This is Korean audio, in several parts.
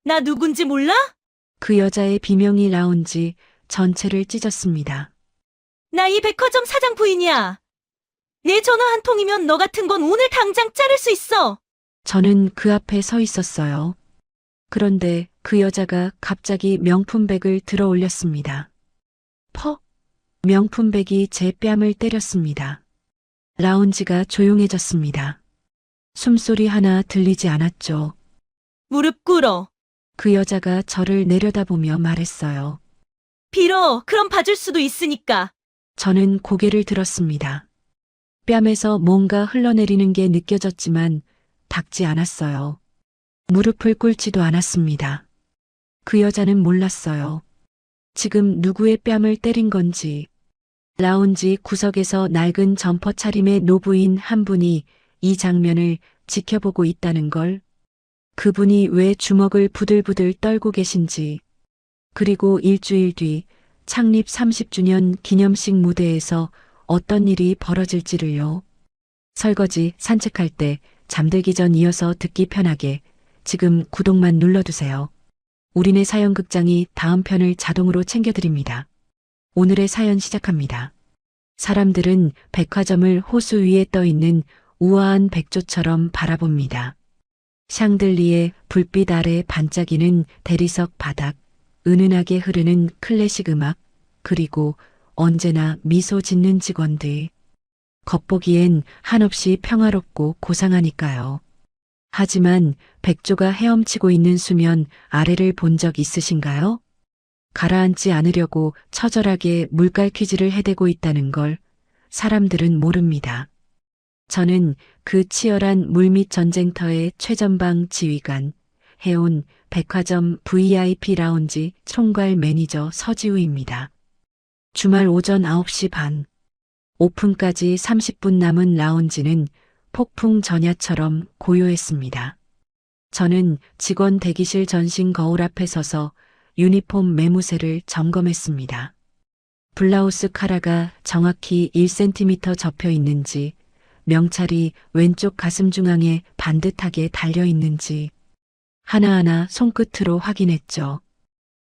나 누군지 몰라? 그 여자의 비명이 라운지 전체를 찢었습니다. 나 이 백화점 사장 부인이야. 내 전화 한 통이면 너 같은 건 오늘 당장 자를 수 있어. 저는 그 앞에 서 있었어요. 그런데 그 여자가 갑자기 명품백을 들어 올렸습니다. 퍽! 명품백이 제 뺨을 때렸습니다. 라운지가 조용해졌습니다. 숨소리 하나 들리지 않았죠. 무릎 꿇어. 그 여자가 저를 내려다보며 말했어요. 빌어. 그럼 봐줄 수도 있으니까. 저는 고개를 들었습니다. 뺨에서 뭔가 흘러내리는 게 느껴졌지만 닿지 않았어요. 무릎을 꿇지도 않았습니다. 그 여자는 몰랐어요. 지금 누구의 뺨을 때린 건지. 라운지 구석에서 낡은 점퍼 차림의 노부인 한 분이 이 장면을 지켜보고 있다는 걸. 그분이 왜 주먹을 부들부들 떨고 계신지. 그리고 일주일 뒤 창립 30주년 기념식 무대에서 어떤 일이 벌어질지를요. 설거지, 산책할 때, 잠들기 전 이어서 듣기 편하게 지금 구독만 눌러두세요. 우리네 사연극장이 다음 편을 자동으로 챙겨드립니다. 오늘의 사연 시작합니다. 사람들은 백화점을 호수 위에 떠있는 우아한 백조처럼 바라봅니다. 샹들리에 불빛 아래 반짝이는 대리석 바닥, 은은하게 흐르는 클래식 음악, 그리고 언제나 미소 짓는 직원들. 겉보기엔 한없이 평화롭고 고상하니까요. 하지만 백조가 헤엄치고 있는 수면 아래를 본 적 있으신가요? 가라앉지 않으려고 처절하게 물갈 퀴즈를 해대고 있다는 걸 사람들은 모릅니다. 저는 그 치열한 물밑 전쟁터의 최전방 지휘관, 해온 백화점 VIP 라운지 총괄 매니저 서지우입니다. 주말 오전 9시 반, 오픈까지 30분 남은 라운지는 폭풍 전야처럼 고요했습니다. 저는 직원 대기실 전신 거울 앞에 서서 유니폼 매무새를 점검했습니다. 블라우스 카라가 정확히 1cm 접혀 있는지, 명찰이 왼쪽 가슴 중앙에 반듯하게 달려 있는지, 하나하나 손끝으로 확인했죠.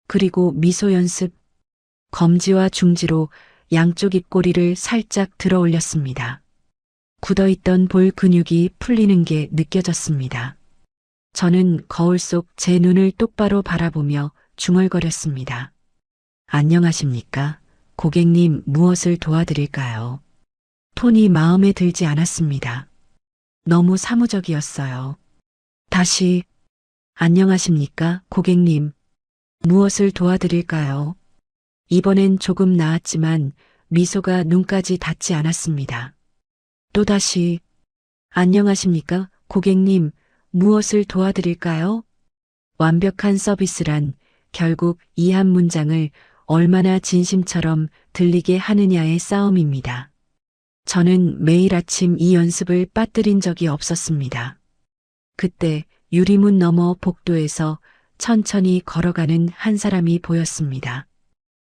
그리고 미소 연습, 검지와 중지로 양쪽 입꼬리를 살짝 들어 올렸습니다. 굳어있던 볼 근육이 풀리는 게 느껴졌습니다. 저는 거울 속 제 눈을 똑바로 바라보며 중얼거렸습니다. 안녕하십니까? 고객님, 무엇을 도와드릴까요? 톤이 마음에 들지 않았습니다. 너무 사무적이었어요. 다시, 안녕하십니까? 고객님, 무엇을 도와드릴까요? 이번엔 조금 나았지만 미소가 눈까지 닿지 않았습니다. 또다시, 안녕하십니까? 고객님, 무엇을 도와드릴까요? 완벽한 서비스란 결국 이 한 문장을 얼마나 진심처럼 들리게 하느냐의 싸움입니다. 저는 매일 아침 이 연습을 빠뜨린 적이 없었습니다. 그때 유리문 너머 복도에서 천천히 걸어가는 한 사람이 보였습니다.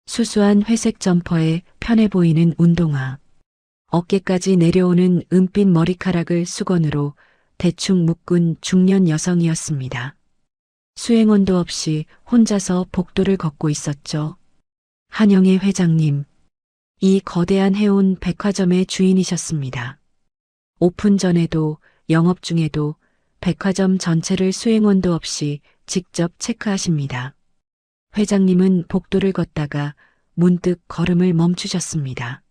수수한 회색 점퍼에 편해 보이는 운동화. 어깨까지 내려오는 은빛 머리카락을 수건으로 대충 묶은 중년 여성이었습니다. 수행원도 없이 혼자서 복도를 걷고 있었죠. 한영애 회장님, 이 거대한 해운 백화점의 주인이셨습니다. 오픈 전에도 영업 중에도 백화점 전체를 수행원도 없이 직접 체크하십니다. 회장님은 복도를 걷다가 문득 걸음을 멈추셨습니다.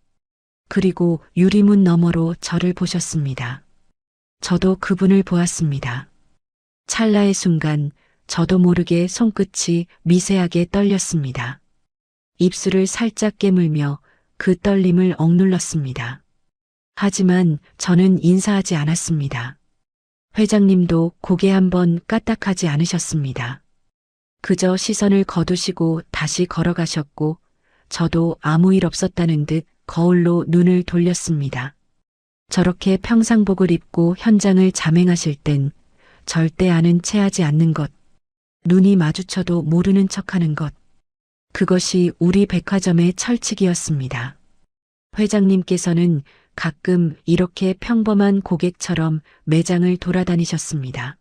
그리고 유리문 너머로 저를 보셨습니다. 저도 그분을 보았습니다. 찰나의 순간 저도 모르게 손끝이 미세하게 떨렸습니다. 입술을 살짝 깨물며 그 떨림을 억눌렀습니다. 하지만 저는 인사하지 않았습니다. 회장님도 고개 한번 까딱하지 않으셨습니다. 그저 시선을 거두시고 다시 걸어가셨고 저도 아무 일 없었다는 듯 거울로 눈을 돌렸습니다. 저렇게 평상복을 입고 현장을 잠행하실 땐 절대 아는 체하지 않는 것, 눈이 마주쳐도 모르는 척하는 것, 그것이 우리 백화점의 철칙이었습니다. 회장님께서는 가끔 이렇게 평범한 고객처럼 매장을 돌아다니셨습니다.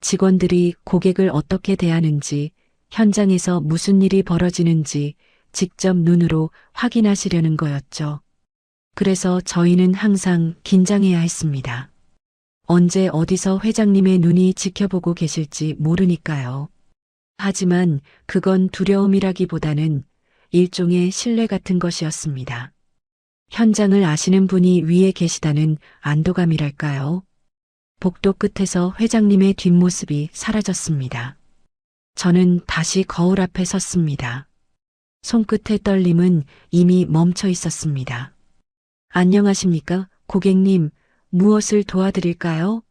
직원들이 고객을 어떻게 대하는지, 현장에서 무슨 일이 벌어지는지 직접 눈으로 확인하시려는 거였죠. 그래서 저희는 항상 긴장해야 했습니다. 언제 어디서 회장님의 눈이 지켜보고 계실지 모르니까요. 하지만 그건 두려움이라기보다는 일종의 신뢰 같은 것이었습니다. 현장을 아시는 분이 위에 계시다는 안도감이랄까요. 복도 끝에서 회장님의 뒷모습이 사라졌습니다. 저는 다시 거울 앞에 섰습니다. 손끝의 떨림은 이미 멈춰 있었습니다. 안녕하십니까, 고객님, 무엇을 도와드릴까요?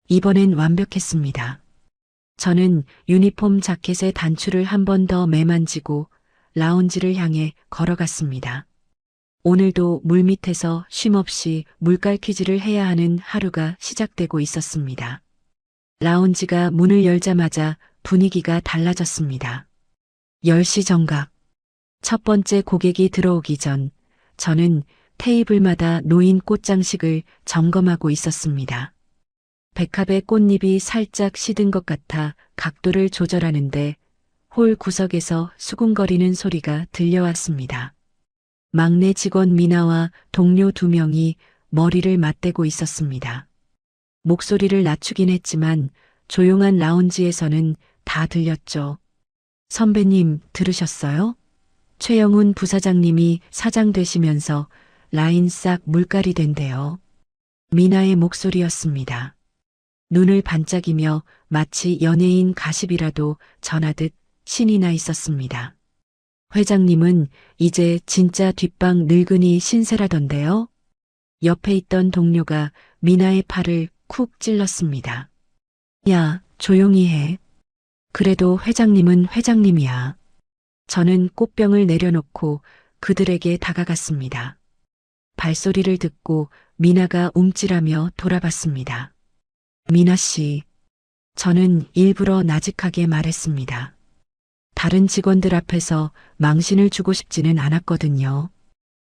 이번엔 완벽했습니다. 저는 유니폼 자켓의 단추를 한 번 더 매만지고 라운지를 향해 걸어갔습니다. 오늘도 물밑에서 쉼없이 물깔 퀴즈를 해야 하는 하루가 시작되고 있었습니다. 라운지가 문을 열자마자 분위기가 달라졌습니다. 10시 정각. 첫 번째 고객이 들어오기 전 저는 테이블마다 놓인 꽃장식을 점검하고 있었습니다. 백합의 꽃잎이 살짝 시든 것 같아 각도를 조절하는데 홀 구석에서 수군거리는 소리가 들려왔습니다. 막내 직원 미나와 동료 2명이 머리를 맞대고 있었습니다. 목소리를 낮추긴 했지만 조용한 라운지에서는 다 들렸죠. 선배님, 들으셨어요? 최영훈 부사장님이 사장 되시면서 라인 싹 물깔이 된대요. 미나의 목소리였습니다. 눈을 반짝이며 마치 연예인 가십이라도 전하듯 신이 나 있었습니다. 회장님은 이제 진짜 뒷방 늙은이 신세라던데요. 옆에 있던 동료가 미나의 팔을 쿡 찔렀습니다. 야, 조용히 해. 그래도 회장님은 회장님이야. 저는 꽃병을 내려놓고 그들에게 다가갔습니다. 발소리를 듣고 미나가 움찔하며 돌아봤습니다. 미나 씨, 저는 일부러 나직하게 말했습니다. 다른 직원들 앞에서 망신을 주고 싶지는 않았거든요.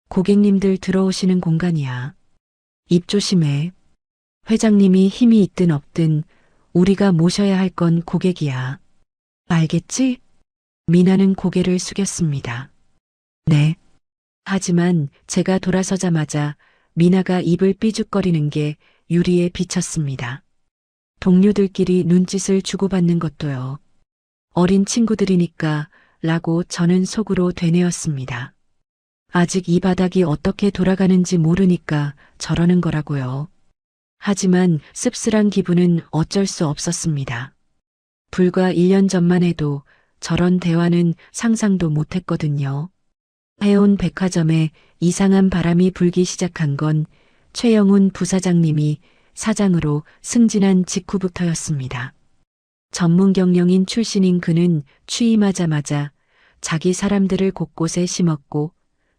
고객님들 들어오시는 공간이야. 입 조심해. 회장님이 힘이 있든 없든 우리가 모셔야 할 건 고객이야. 알겠지? 미나는 고개를 숙였습니다. 네. 하지만 제가 돌아서자마자 미나가 입을 삐죽거리는 게 유리에 비쳤습니다. 동료들끼리 눈짓을 주고받는 것도요. 어린 친구들이니까 라고 저는 속으로 되뇌었습니다. 아직 이 바닥이 어떻게 돌아가는지 모르니까 저러는 거라고요. 하지만 씁쓸한 기분은 어쩔 수 없었습니다. 불과 1년 전만 해도 저런 대화는 상상도 못했거든요. 해온 백화점에 이상한 바람이 불기 시작한 건 최영훈 부사장님이 사장으로 승진한 직후부터였습니다. 전문 경영인 출신인 그는 취임하자마자 자기 사람들을 곳곳에 심었고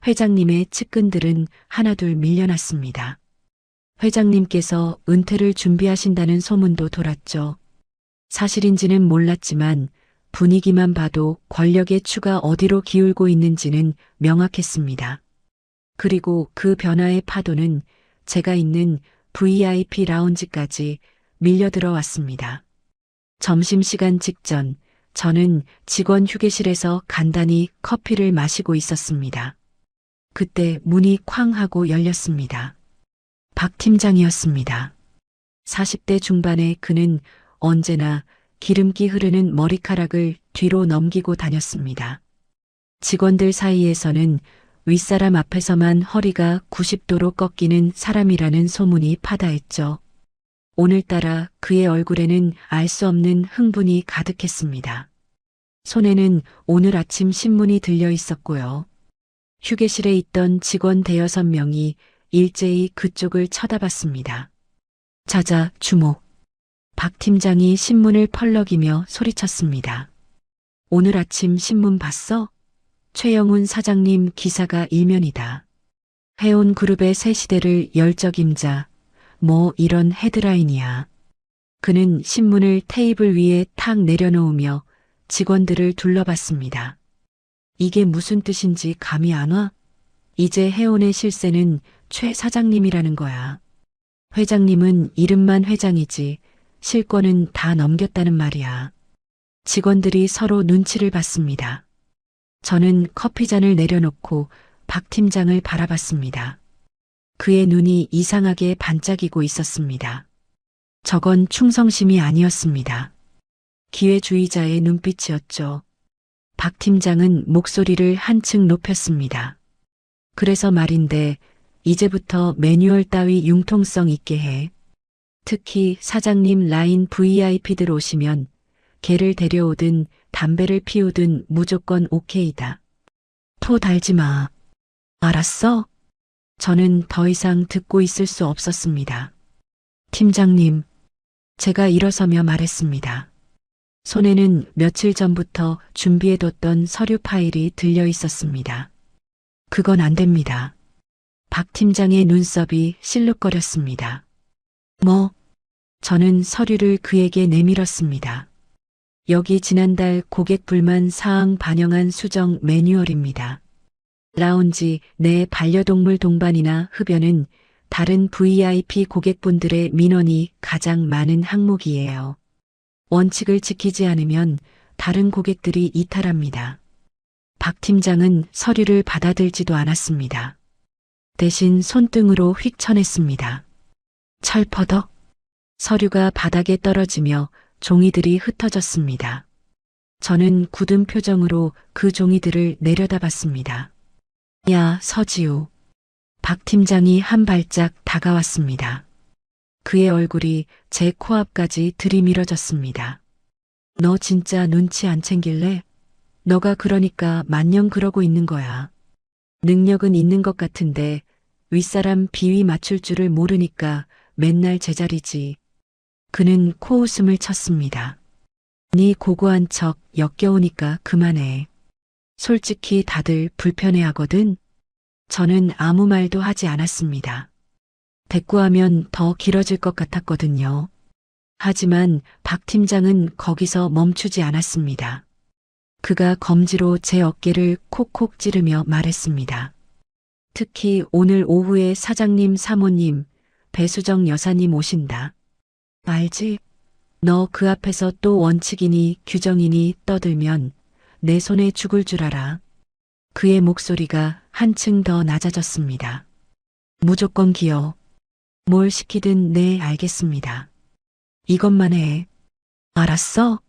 회장님의 측근들은 하나둘 밀려났습니다. 회장님께서 은퇴를 준비하신다는 소문도 돌았죠. 사실인지는 몰랐지만 분위기만 봐도 권력의 추가 어디로 기울고 있는지는 명확했습니다. 그리고 그 변화의 파도는 제가 있는 VIP 라운지까지 밀려들어 왔습니다. 점심시간 직전 저는 직원 휴게실에서 간단히 커피를 마시고 있었습니다. 그때 문이 쾅 하고 열렸습니다. 박 팀장이었습니다. 40대 중반의 그는 언제나 기름기 흐르는 머리카락을 뒤로 넘기고 다녔습니다. 직원들 사이에서는 윗사람 앞에서만 허리가 90도로 꺾이는 사람이라는 소문이 파다했죠. 오늘따라 그의 얼굴에는 알 수 없는 흥분이 가득했습니다. 손에는 오늘 아침 신문이 들려 있었고요. 휴게실에 있던 직원 5-6명이 일제히 그쪽을 쳐다봤습니다. 자자, 주목. 박 팀장이 신문을 펄럭이며 소리쳤습니다. 오늘 아침 신문 봤어? 최영훈 사장님 기사가 일면이다. 해온 그룹의 새 시대를 열적임자. 뭐 이런 헤드라인이야. 그는 신문을 테이블 위에 탁 내려놓으며 직원들을 둘러봤습니다. 이게 무슨 뜻인지 감이 안 와? 이제 해온의 실세는 최 사장님이라는 거야. 회장님은 이름만 회장이지 실권은 다 넘겼다는 말이야. 직원들이 서로 눈치를 봤습니다. 저는 커피잔을 내려놓고 박 팀장을 바라봤습니다. 그의 눈이 이상하게 반짝이고 있었습니다. 저건 충성심이 아니었습니다. 기회주의자의 눈빛이었죠. 박 팀장은 목소리를 한층 높였습니다. 그래서 말인데 이제부터 매뉴얼 따위 융통성 있게 해. 특히 사장님 라인 VIP들 오시면 개를 데려오든 담배를 피우든 무조건 오케이다. 토 달지 마. 알았어? 저는 더 이상 듣고 있을 수 없었습니다. 팀장님, 제가 일어서며 말했습니다. 손에는 며칠 전부터 준비해뒀던 서류 파일이 들려 있었습니다. 그건 안 됩니다. 박 팀장의 눈썹이 실룩거렸습니다. 뭐? 저는 서류를 그에게 내밀었습니다. 여기 지난달 고객 불만 사항 반영한 수정 매뉴얼입니다. 라운지 내 반려동물 동반이나 흡연은 다른 VIP 고객분들의 민원이 가장 많은 항목이에요. 원칙을 지키지 않으면 다른 고객들이 이탈합니다. 박 팀장은 서류를 받아들지도 않았습니다. 대신 손등으로 휙 쳐냈습니다. 철퍼덕. 서류가 바닥에 떨어지며 종이들이 흩어졌습니다. 저는 굳은 표정으로 그 종이들을 내려다봤습니다. 야, 서지우. 박 팀장이 한 발짝 다가왔습니다. 그의 얼굴이 제 코앞까지 들이밀어졌습니다. 너 진짜 눈치 안 챙길래? 너가 그러니까 만년 그러고 있는 거야. 능력은 있는 것 같은데 윗사람 비위 맞출 줄을 모르니까 맨날 제자리지. 그는 코웃음을 쳤습니다. 네 고고한 척 역겨우니까 그만해. 솔직히 다들 불편해하거든. 저는 아무 말도 하지 않았습니다. 대꾸하면 더 길어질 것 같았거든요. 하지만 박 팀장은 거기서 멈추지 않았습니다. 그가 검지로 제 어깨를 콕콕 찌르며 말했습니다. 특히 오늘 오후에 사장님 사모님, 배수정 여사님 오신다. 알지? 너 그 앞에서 또 원칙이니 규정이니 떠들면 내 손에 죽을 줄 알아. 그의 목소리가 한층 더 낮아졌습니다. 무조건 기어. 뭘 시키든 네 알겠습니다. 이것만 해. 알았어?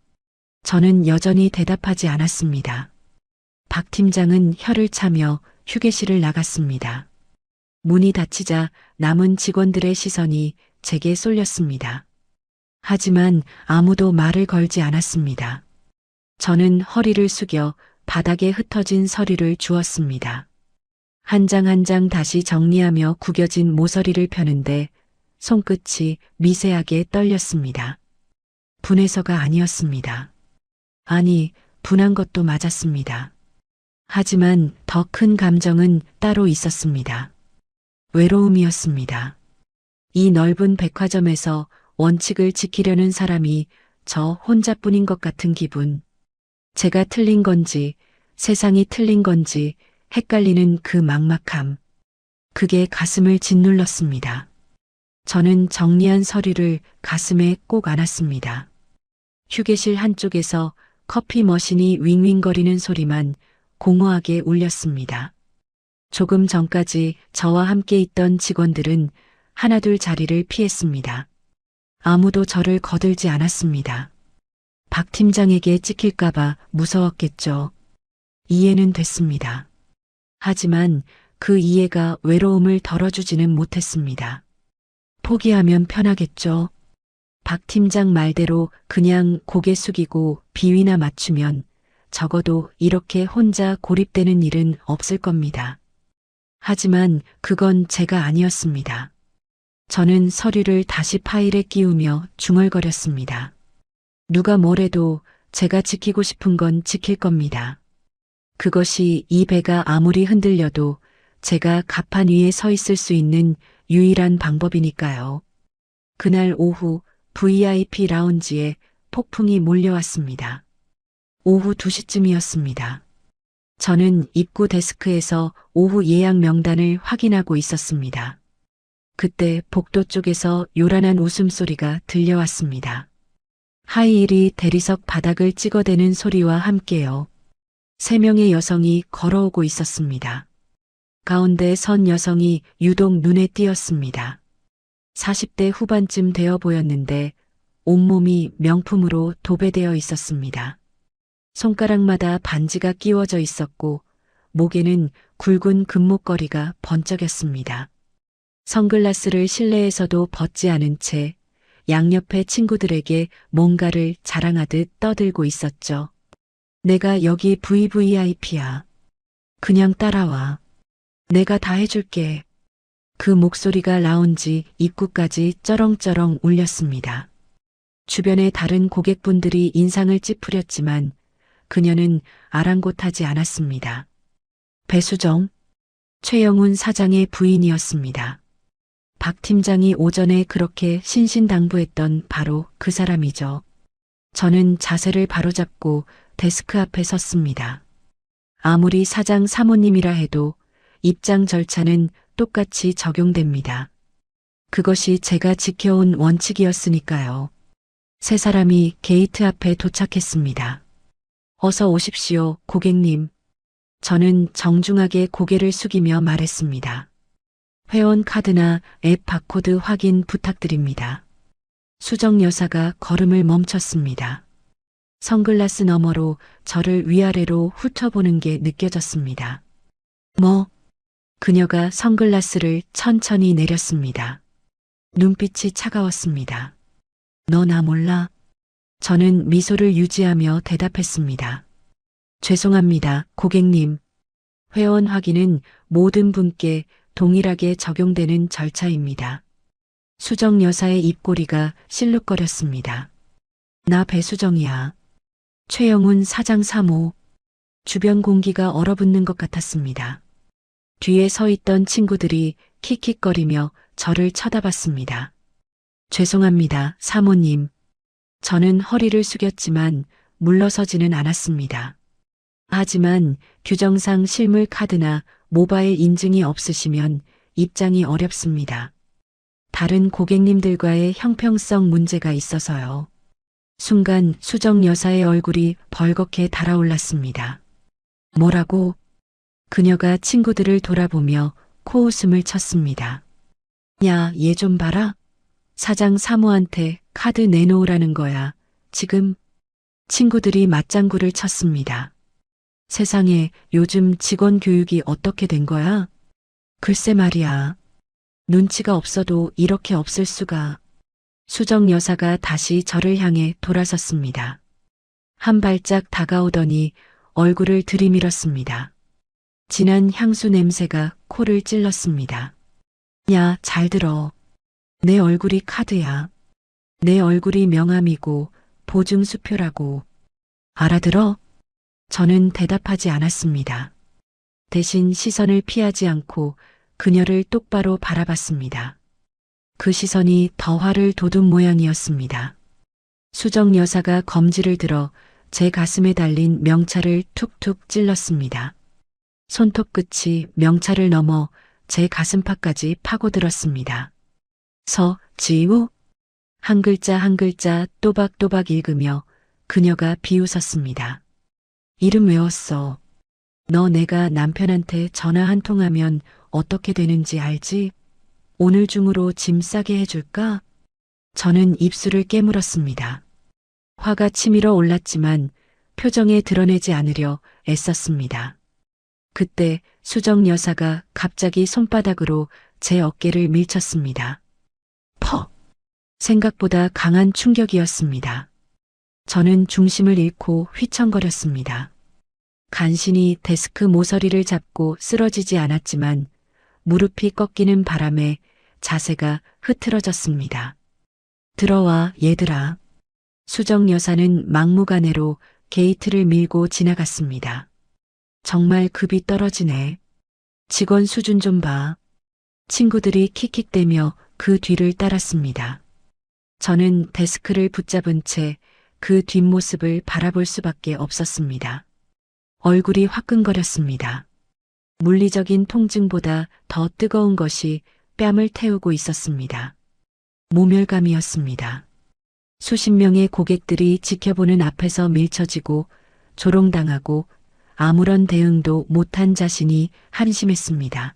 저는 여전히 대답하지 않았습니다. 박 팀장은 혀를 차며 휴게실을 나갔습니다. 문이 닫히자 남은 직원들의 시선이 제게 쏠렸습니다. 하지만 아무도 말을 걸지 않았습니다. 저는 허리를 숙여 바닥에 흩어진 서류를 주었습니다. 한 장 한 장 다시 정리하며 구겨진 모서리를 펴는데 손끝이 미세하게 떨렸습니다. 분해서가 아니었습니다. 아니, 분한 것도 맞았습니다. 하지만 더 큰 감정은 따로 있었습니다. 외로움이었습니다. 이 넓은 백화점에서 원칙을 지키려는 사람이 저 혼자뿐인 것 같은 기분. 제가 틀린 건지 세상이 틀린 건지 헷갈리는 그 막막함. 그게 가슴을 짓눌렀습니다. 저는 정리한 서류를 가슴에 꼭 안았습니다. 휴게실 한쪽에서 커피 머신이 윙윙거리는 소리만 공허하게 울렸습니다. 조금 전까지 저와 함께 있던 직원들은 하나둘 자리를 피했습니다. 아무도 저를 거들지 않았습니다. 박 팀장에게 찍힐까봐 무서웠겠죠. 이해는 됐습니다. 하지만 그 이해가 외로움을 덜어주지는 못했습니다. 포기하면 편하겠죠. 박 팀장 말대로 그냥 고개 숙이고 비위나 맞추면 적어도 이렇게 혼자 고립되는 일은 없을 겁니다. 하지만 그건 제가 아니었습니다. 저는 서류를 다시 파일에 끼우며 중얼거렸습니다. 누가 뭐래도 제가 지키고 싶은 건 지킬 겁니다. 그것이 이 배가 아무리 흔들려도 제가 갑판 위에 서 있을 수 있는 유일한 방법이니까요. 그날 오후 VIP 라운지에 폭풍이 몰려왔습니다. 오후 2시쯤이었습니다. 저는 입구 데스크에서 오후 예약 명단을 확인하고 있었습니다. 그때 복도 쪽에서 요란한 웃음소리가 들려왔습니다. 하이힐이 대리석 바닥을 찍어대는 소리와 함께요. 3명의 여성이 걸어오고 있었습니다. 가운데 선 여성이 유독 눈에 띄었습니다. 40대 후반쯤 되어 보였는데 온몸이 명품으로 도배되어 있었습니다. 손가락마다 반지가 끼워져 있었고 목에는 굵은 금목걸이가 번쩍였습니다. 선글라스를 실내에서도 벗지 않은 채 양옆의 친구들에게 뭔가를 자랑하듯 떠들고 있었죠. 내가 여기 VVIP야. 그냥 따라와. 내가 다 해줄게. 그 목소리가 라운지 입구까지 쩌렁쩌렁 울렸습니다. 주변의 다른 고객분들이 인상을 찌푸렸지만 그녀는 아랑곳하지 않았습니다. 배수정, 최영훈 사장의 부인이었습니다. 박 팀장이 오전에 그렇게 신신당부했던 바로 그 사람이죠. 저는 자세를 바로잡고 데스크 앞에 섰습니다. 아무리 사장 사모님이라 해도 입장 절차는 똑같이 적용됩니다. 그것이 제가 지켜온 원칙이었으니까요. 세 사람이 게이트 앞에 도착했습니다. 어서 오십시오, 고객님. 저는 정중하게 고개를 숙이며 말했습니다. 회원 카드나 앱 바코드 확인 부탁드립니다. 수정 여사가 걸음을 멈췄습니다. 선글라스 너머로 저를 위아래로 훑어보는 게 느껴졌습니다. 뭐? 그녀가 선글라스를 천천히 내렸습니다. 눈빛이 차가웠습니다. 너 나 몰라? 저는 미소를 유지하며 대답했습니다. 죄송합니다, 고객님. 회원 확인은 모든 분께 동일하게 적용되는 절차입니다. 수정 여사의 입꼬리가 실룩거렸습니다. 나 배수정이야. 최영훈 사장 사모. 주변 공기가 얼어붙는 것 같았습니다. 뒤에 서 있던 친구들이 킥킥거리며 저를 쳐다봤습니다. 죄송합니다, 사모님. 저는 허리를 숙였지만 물러서지는 않았습니다. 하지만 규정상 실물 카드나 모바일 인증이 없으시면 입장이 어렵습니다. 다른 고객님들과의 형평성 문제가 있어서요. 순간 수정 여사의 얼굴이 벌겋게 달아올랐습니다. 뭐라고? 그녀가 친구들을 돌아보며 코웃음을 쳤습니다. 야, 얘 좀 봐라. 사장 사모한테 카드 내놓으라는 거야. 지금. 친구들이 맞장구를 쳤습니다. 세상에 요즘 직원 교육이 어떻게 된 거야? 글쎄 말이야. 눈치가 없어도 이렇게 없을 수가. 수정 여사가 다시 저를 향해 돌아섰습니다. 한 발짝 다가오더니 얼굴을 들이밀었습니다. 진한 향수 냄새가 코를 찔렀습니다. 야, 잘 들어. 내 얼굴이 카드야. 내 얼굴이 명함이고 보증수표라고. 알아들어? 저는 대답하지 않았습니다. 대신 시선을 피하지 않고 그녀를 똑바로 바라봤습니다. 그 시선이 더 화를 돋운 모양이었습니다. 수정 여사가 검지를 들어 제 가슴에 달린 명찰을 툭툭 찔렀습니다. 손톱 끝이 명찰을 넘어 제 가슴팍까지 파고들었습니다. 서지우? 한 글자 한 글자 또박또박 읽으며 그녀가 비웃었습니다. 이름 외웠어. 너 내가 남편한테 전화 한 통하면 어떻게 되는지 알지? 오늘 중으로 짐 싸게 해줄까? 저는 입술을 깨물었습니다. 화가 치밀어 올랐지만 표정에 드러내지 않으려 애썼습니다. 그때 수정 여사가 갑자기 손바닥으로 제 어깨를 밀쳤습니다. 퍽! 생각보다 강한 충격이었습니다. 저는 중심을 잃고 휘청거렸습니다. 간신히 데스크 모서리를 잡고 쓰러지지 않았지만 무릎이 꺾이는 바람에 자세가 흐트러졌습니다. 들어와, 얘들아. 수정 여사는 막무가내로 게이트를 밀고 지나갔습니다. 정말 급이 떨어지네. 직원 수준 좀 봐. 친구들이 킥킥대며 그 뒤를 따랐습니다. 저는 데스크를 붙잡은 채 그 뒷모습을 바라볼 수밖에 없었습니다. 얼굴이 화끈거렸습니다. 물리적인 통증보다 더 뜨거운 것이 뺨을 태우고 있었습니다. 모멸감이었습니다. 수십 명의 고객들이 지켜보는 앞에서 밀쳐지고 조롱당하고 아무런 대응도 못한 자신이 한심했습니다.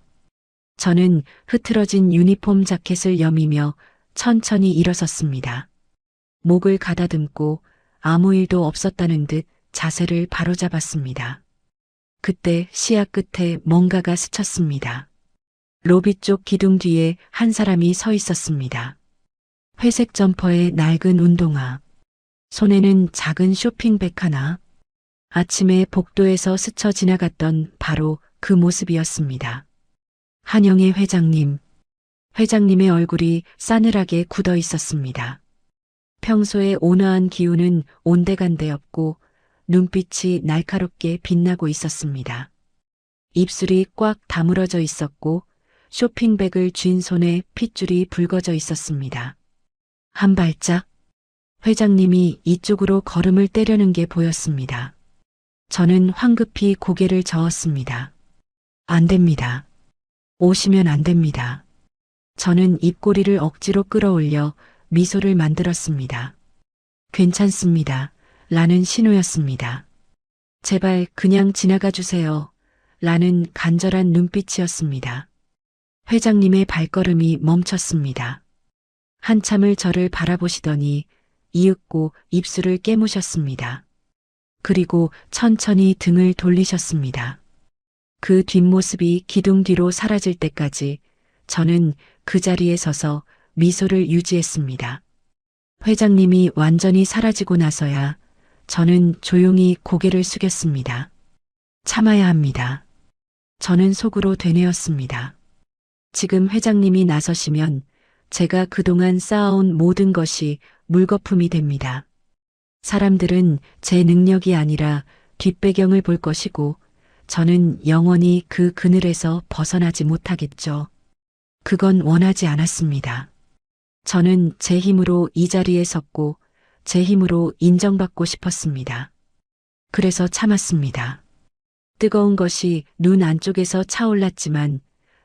저는 흐트러진 유니폼 자켓을 여미며 천천히 일어섰습니다. 목을 가다듬고 아무 일도 없었다는 듯 자세를 바로잡았습니다. 그때 시야 끝에 뭔가가 스쳤습니다. 로비 쪽 기둥 뒤에 한 사람이 서 있었습니다. 회색 점퍼에 낡은 운동화, 손에는 작은 쇼핑백 하나. 아침에 복도에서 스쳐 지나갔던 바로 그 모습이었습니다. 한영애 회장님. 회장님의 얼굴이 싸늘하게 굳어 있었습니다. 평소에 온화한 기운은 온데간데 없고 눈빛이 날카롭게 빛나고 있었습니다. 입술이 꽉 다물어져 있었고 쇼핑백을 쥔 손에 핏줄이 붉어져 있었습니다. 한 발짝 회장님이 이쪽으로 걸음을 떼려는 게 보였습니다. 저는 황급히 고개를 저었습니다. 안 됩니다. 오시면 안 됩니다. 저는 입꼬리를 억지로 끌어올려 미소를 만들었습니다. 괜찮습니다. 라는 신호였습니다. 제발 그냥 지나가 주세요. 라는 간절한 눈빛이었습니다. 회장님의 발걸음이 멈췄습니다. 한참을 저를 바라보시더니 이윽고 입술을 깨무셨습니다. 그리고 천천히 등을 돌리셨습니다. 그 뒷모습이 기둥 뒤로 사라질 때까지 저는 그 자리에 서서 미소를 유지했습니다. 회장님이 완전히 사라지고 나서야 저는 조용히 고개를 숙였습니다. 참아야 합니다. 저는 속으로 되뇌었습니다. 지금 회장님이 나서시면 제가 그동안 쌓아온 모든 것이 물거품이 됩니다. 사람들은 제 능력이 아니라 뒷배경을 볼 것이고 저는 영원히 그 그늘에서 벗어나지 못하겠죠. 그건 원하지 않았습니다. 저는 제 힘으로 이 자리에 섰고 제 힘으로 인정받고 싶었습니다. 그래서 참았습니다. 뜨거운 것이 눈 안쪽에서 차올랐지만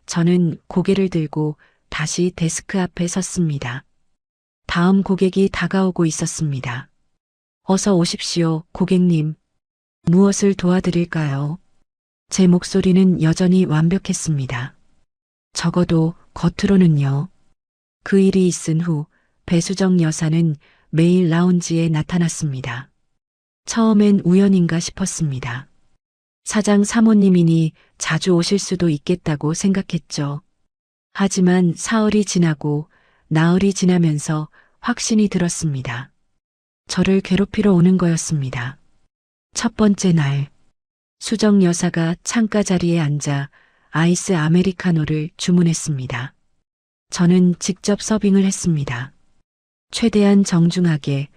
저는 고개를 들고 다시 데스크 앞에 섰습니다. 다음 고객이 다가오고 있었습니다. 어서 오십시오, 고객님. 무엇을 도와드릴까요? 제 목소리는 여전히 완벽했습니다. 적어도 겉으로는요. 그 일이 있은 후 배수정 여사는 매일 라운지에 나타났습니다. 처음엔 우연인가 싶었습니다. 사장 사모님이니 자주 오실 수도 있겠다고 생각했죠. 하지만 사흘이 지나고 나흘이 지나면서 확신이 들었습니다. 저를 괴롭히러 오는 거였습니다. 첫 번째 날, 수정 여사가 창가 자리에 앉아 아이스 아메리카노를 주문했습니다. 저는 직접 서빙을 했습니다. 최대한 정중하게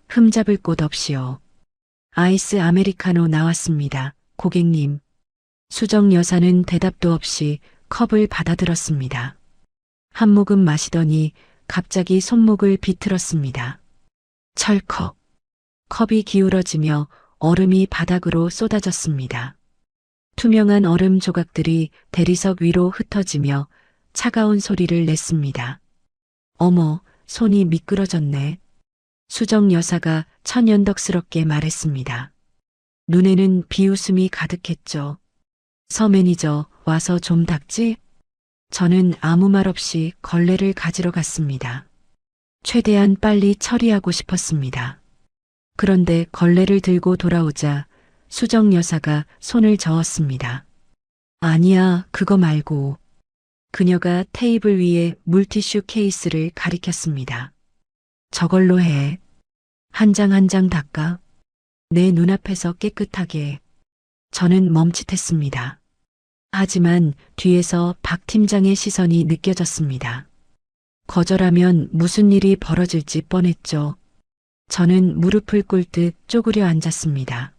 흠잡을 곳 없이요. 아이스 아메리카노 나왔습니다, 고객님. 수정 여사는 대답도 없이 컵을 받아들었습니다. 한 모금 마시더니 갑자기 손목을 비틀었습니다. 철컥. 컵이 기울어지며 얼음이 바닥으로 쏟아졌습니다. 투명한 얼음 조각들이 대리석 위로 흩어지며 차가운 소리를 냈습니다. 어머, 손이 미끄러졌네. 수정 여사가 천연덕스럽게 말했습니다. 눈에는 비웃음이 가득했죠. 서 매니저, 와서 좀 닦지? 저는 아무 말 없이 걸레를 가지러 갔습니다. 최대한 빨리 처리하고 싶었습니다. 그런데 걸레를 들고 돌아오자 수정 여사가 손을 저었습니다. 아니야, 그거 말고. 그녀가 테이블 위에 물티슈 케이스를 가리켰습니다. 저걸로 해. 한 장 한 장 닦아. 내 눈앞에서 깨끗하게. 저는 멈칫했습니다. 하지만 뒤에서 박 팀장의 시선이 느껴졌습니다. 거절하면 무슨 일이 벌어질지 뻔했죠. 저는 무릎을 꿇듯 쪼그려 앉았습니다.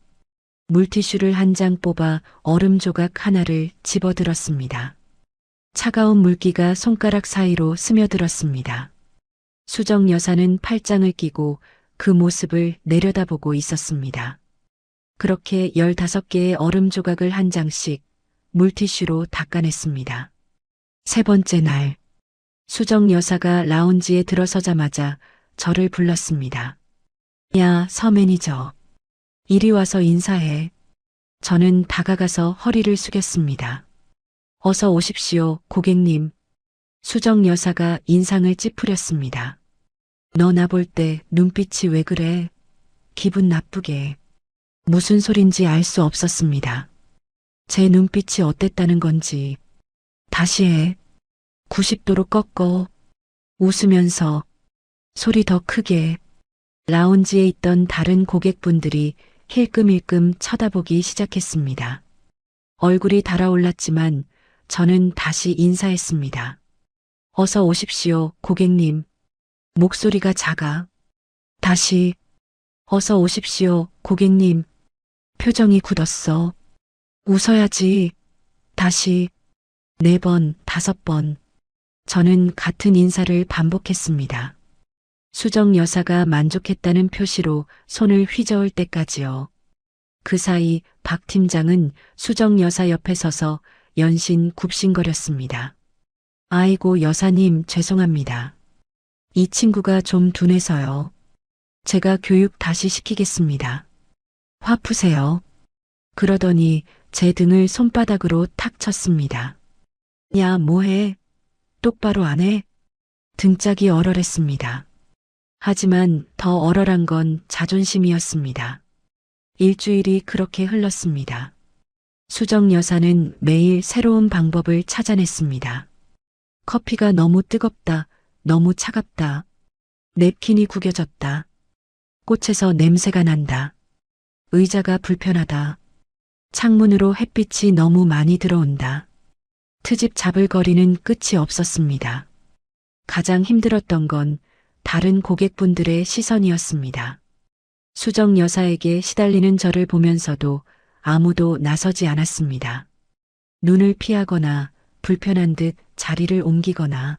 물티슈를 한 장 뽑아 얼음 조각 하나를 집어들었습니다. 차가운 물기가 손가락 사이로 스며들었습니다. 수정 여사는 팔짱을 끼고 그 모습을 내려다보고 있었습니다. 그렇게 15개의 얼음 조각을 한 장씩 물티슈로 닦아냈습니다. 세 번째 날, 수정 여사가 라운지에 들어서자마자 저를 불렀습니다. 야, 서 매니저. 이리 와서 인사해. 저는 다가가서 허리를 숙였습니다. 어서 오십시오, 고객님. 수정 여사가 인상을 찌푸렸습니다. 너 나 볼 때 눈빛이 왜 그래? 기분 나쁘게. 무슨 소린지 알 수 없었습니다. 제 눈빛이 어땠다는 건지. 다시 해. 90도로 꺾어. 웃으면서. 소리 더 크게. 라운지에 있던 다른 고객분들이 힐끔힐끔 쳐다보기 시작했습니다. 얼굴이 달아올랐지만 저는 다시 인사했습니다. 어서 오십시오, 고객님. 목소리가 작아. 다시. 어서 오십시오, 고객님. 표정이 굳었어. 웃어야지. 다시. 4번, 5번. 저는 같은 인사를 반복했습니다. 수정 여사가 만족했다는 표시로 손을 휘저을 때까지요. 그 사이 박 팀장은 수정 여사 옆에 서서 연신 굽신거렸습니다. 아이고 여사님 죄송합니다. 이 친구가 좀 둔해서요. 제가 교육 다시 시키겠습니다. 화 푸세요. 그러더니 제 등을 손바닥으로 탁 쳤습니다. 야 뭐해? 똑바로 안 해? 등짝이 얼얼했습니다. 하지만 더 얼얼한 건 자존심이었습니다. 일주일이 그렇게 흘렀습니다. 수정 여사는 매일 새로운 방법을 찾아냈습니다. 커피가 너무 뜨겁다, 너무 차갑다. 냅킨이 구겨졌다. 꽃에서 냄새가 난다. 의자가 불편하다. 창문으로 햇빛이 너무 많이 들어온다. 트집 잡을 거리는 끝이 없었습니다. 가장 힘들었던 건 다른 고객분들의 시선이었습니다. 수정 여사에게 시달리는 저를 보면서도 아무도 나서지 않았습니다. 눈을 피하거나 불편한 듯 자리를 옮기거나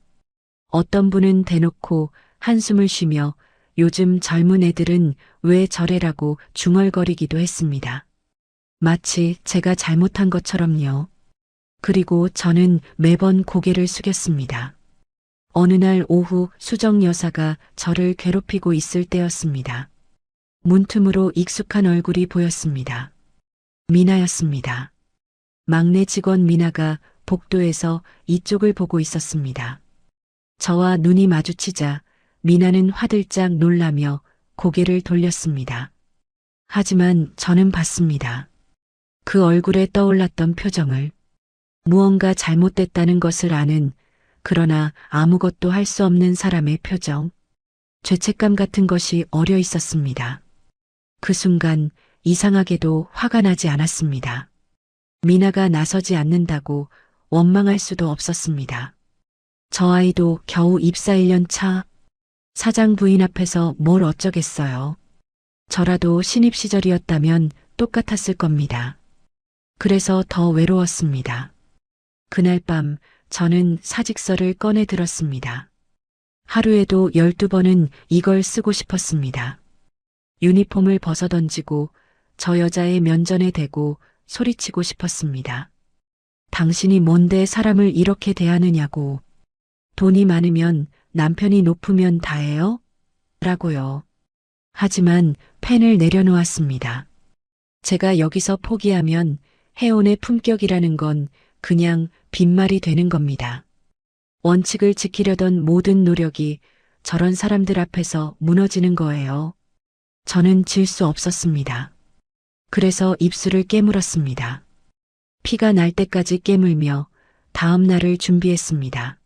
어떤 분은 대놓고 한숨을 쉬며 요즘 젊은 애들은 왜 저래라고 중얼거리기도 했습니다. 마치 제가 잘못한 것처럼요. 그리고 저는 매번 고개를 숙였습니다. 어느 날 오후 수정 여사가 저를 괴롭히고 있을 때였습니다. 문틈으로 익숙한 얼굴이 보였습니다. 미나였습니다. 막내 직원 미나가 복도에서 이쪽을 보고 있었습니다. 저와 눈이 마주치자 미나는 화들짝 놀라며 고개를 돌렸습니다. 하지만 저는 봤습니다. 그 얼굴에 떠올랐던 표정을. 무언가 잘못됐다는 것을 아는 그러나 아무것도 할 수 없는 사람의 표정. 죄책감 같은 것이 어려 있었습니다. 그 순간 이상하게도 화가 나지 않았습니다. 미나가 나서지 않는다고 원망할 수도 없었습니다. 저 아이도 겨우 입사 1년 차. 사장 부인 앞에서 뭘 어쩌겠어요. 저라도 신입 시절이었다면 똑같았을 겁니다. 그래서 더 외로웠습니다. 그날 밤 저는 사직서를 꺼내 들었습니다. 하루에도 12번은 이걸 쓰고 싶었습니다. 유니폼을 벗어던지고 저 여자의 면전에 대고 소리치고 싶었습니다. 당신이 뭔데 사람을 이렇게 대하느냐고. 돈이 많으면 남편이 높으면 다해요? 라고요. 하지만 펜을 내려놓았습니다. 제가 여기서 포기하면 해운의 품격이라는 건 그냥 빈말이 되는 겁니다. 원칙을 지키려던 모든 노력이 저런 사람들 앞에서 무너지는 거예요. 저는 질 수 없었습니다. 그래서 입술을 깨물었습니다. 피가 날 때까지 깨물며 다음 날을 준비했습니다.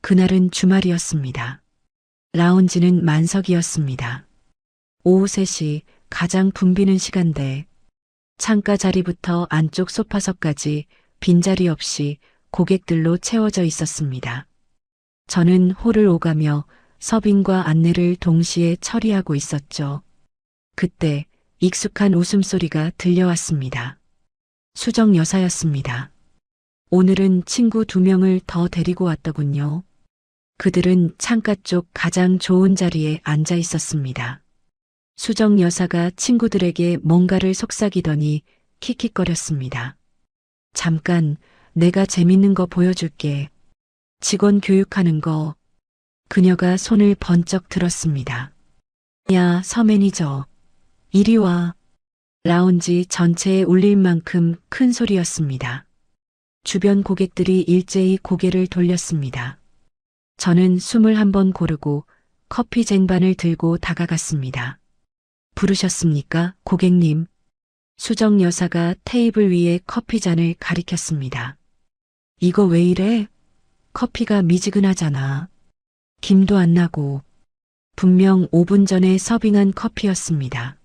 그날은 주말이었습니다. 라운지는 만석이었습니다. 오후 3시 가장 붐비는 시간대. 창가 자리부터 안쪽 소파석까지 빈자리 없이 고객들로 채워져 있었습니다. 저는 홀을 오가며 서빙과 안내를 동시에 처리하고 있었죠. 그때 익숙한 웃음소리가 들려왔습니다. 수정 여사였습니다. 오늘은 친구 2명을 더 데리고 왔더군요. 그들은 창가 쪽 가장 좋은 자리에 앉아 있었습니다. 수정 여사가 친구들에게 뭔가를 속삭이더니 킥킥거렸습니다. 잠깐, 내가 재밌는 거 보여줄게. 직원 교육하는 거. 그녀가 손을 번쩍 들었습니다. 야, 서매니저. 이리 와. 라운지 전체에 울릴 만큼 큰 소리였습니다. 주변 고객들이 일제히 고개를 돌렸습니다. 저는 숨을 한번 고르고 커피 쟁반을 들고 다가갔습니다. 부르셨습니까, 고객님? 수정 여사가 테이블 위에 커피잔을 가리켰습니다. 이거 왜 이래? 커피가 미지근하잖아. 김도 안 나고. 분명 5분 전에 서빙한 커피였습니다.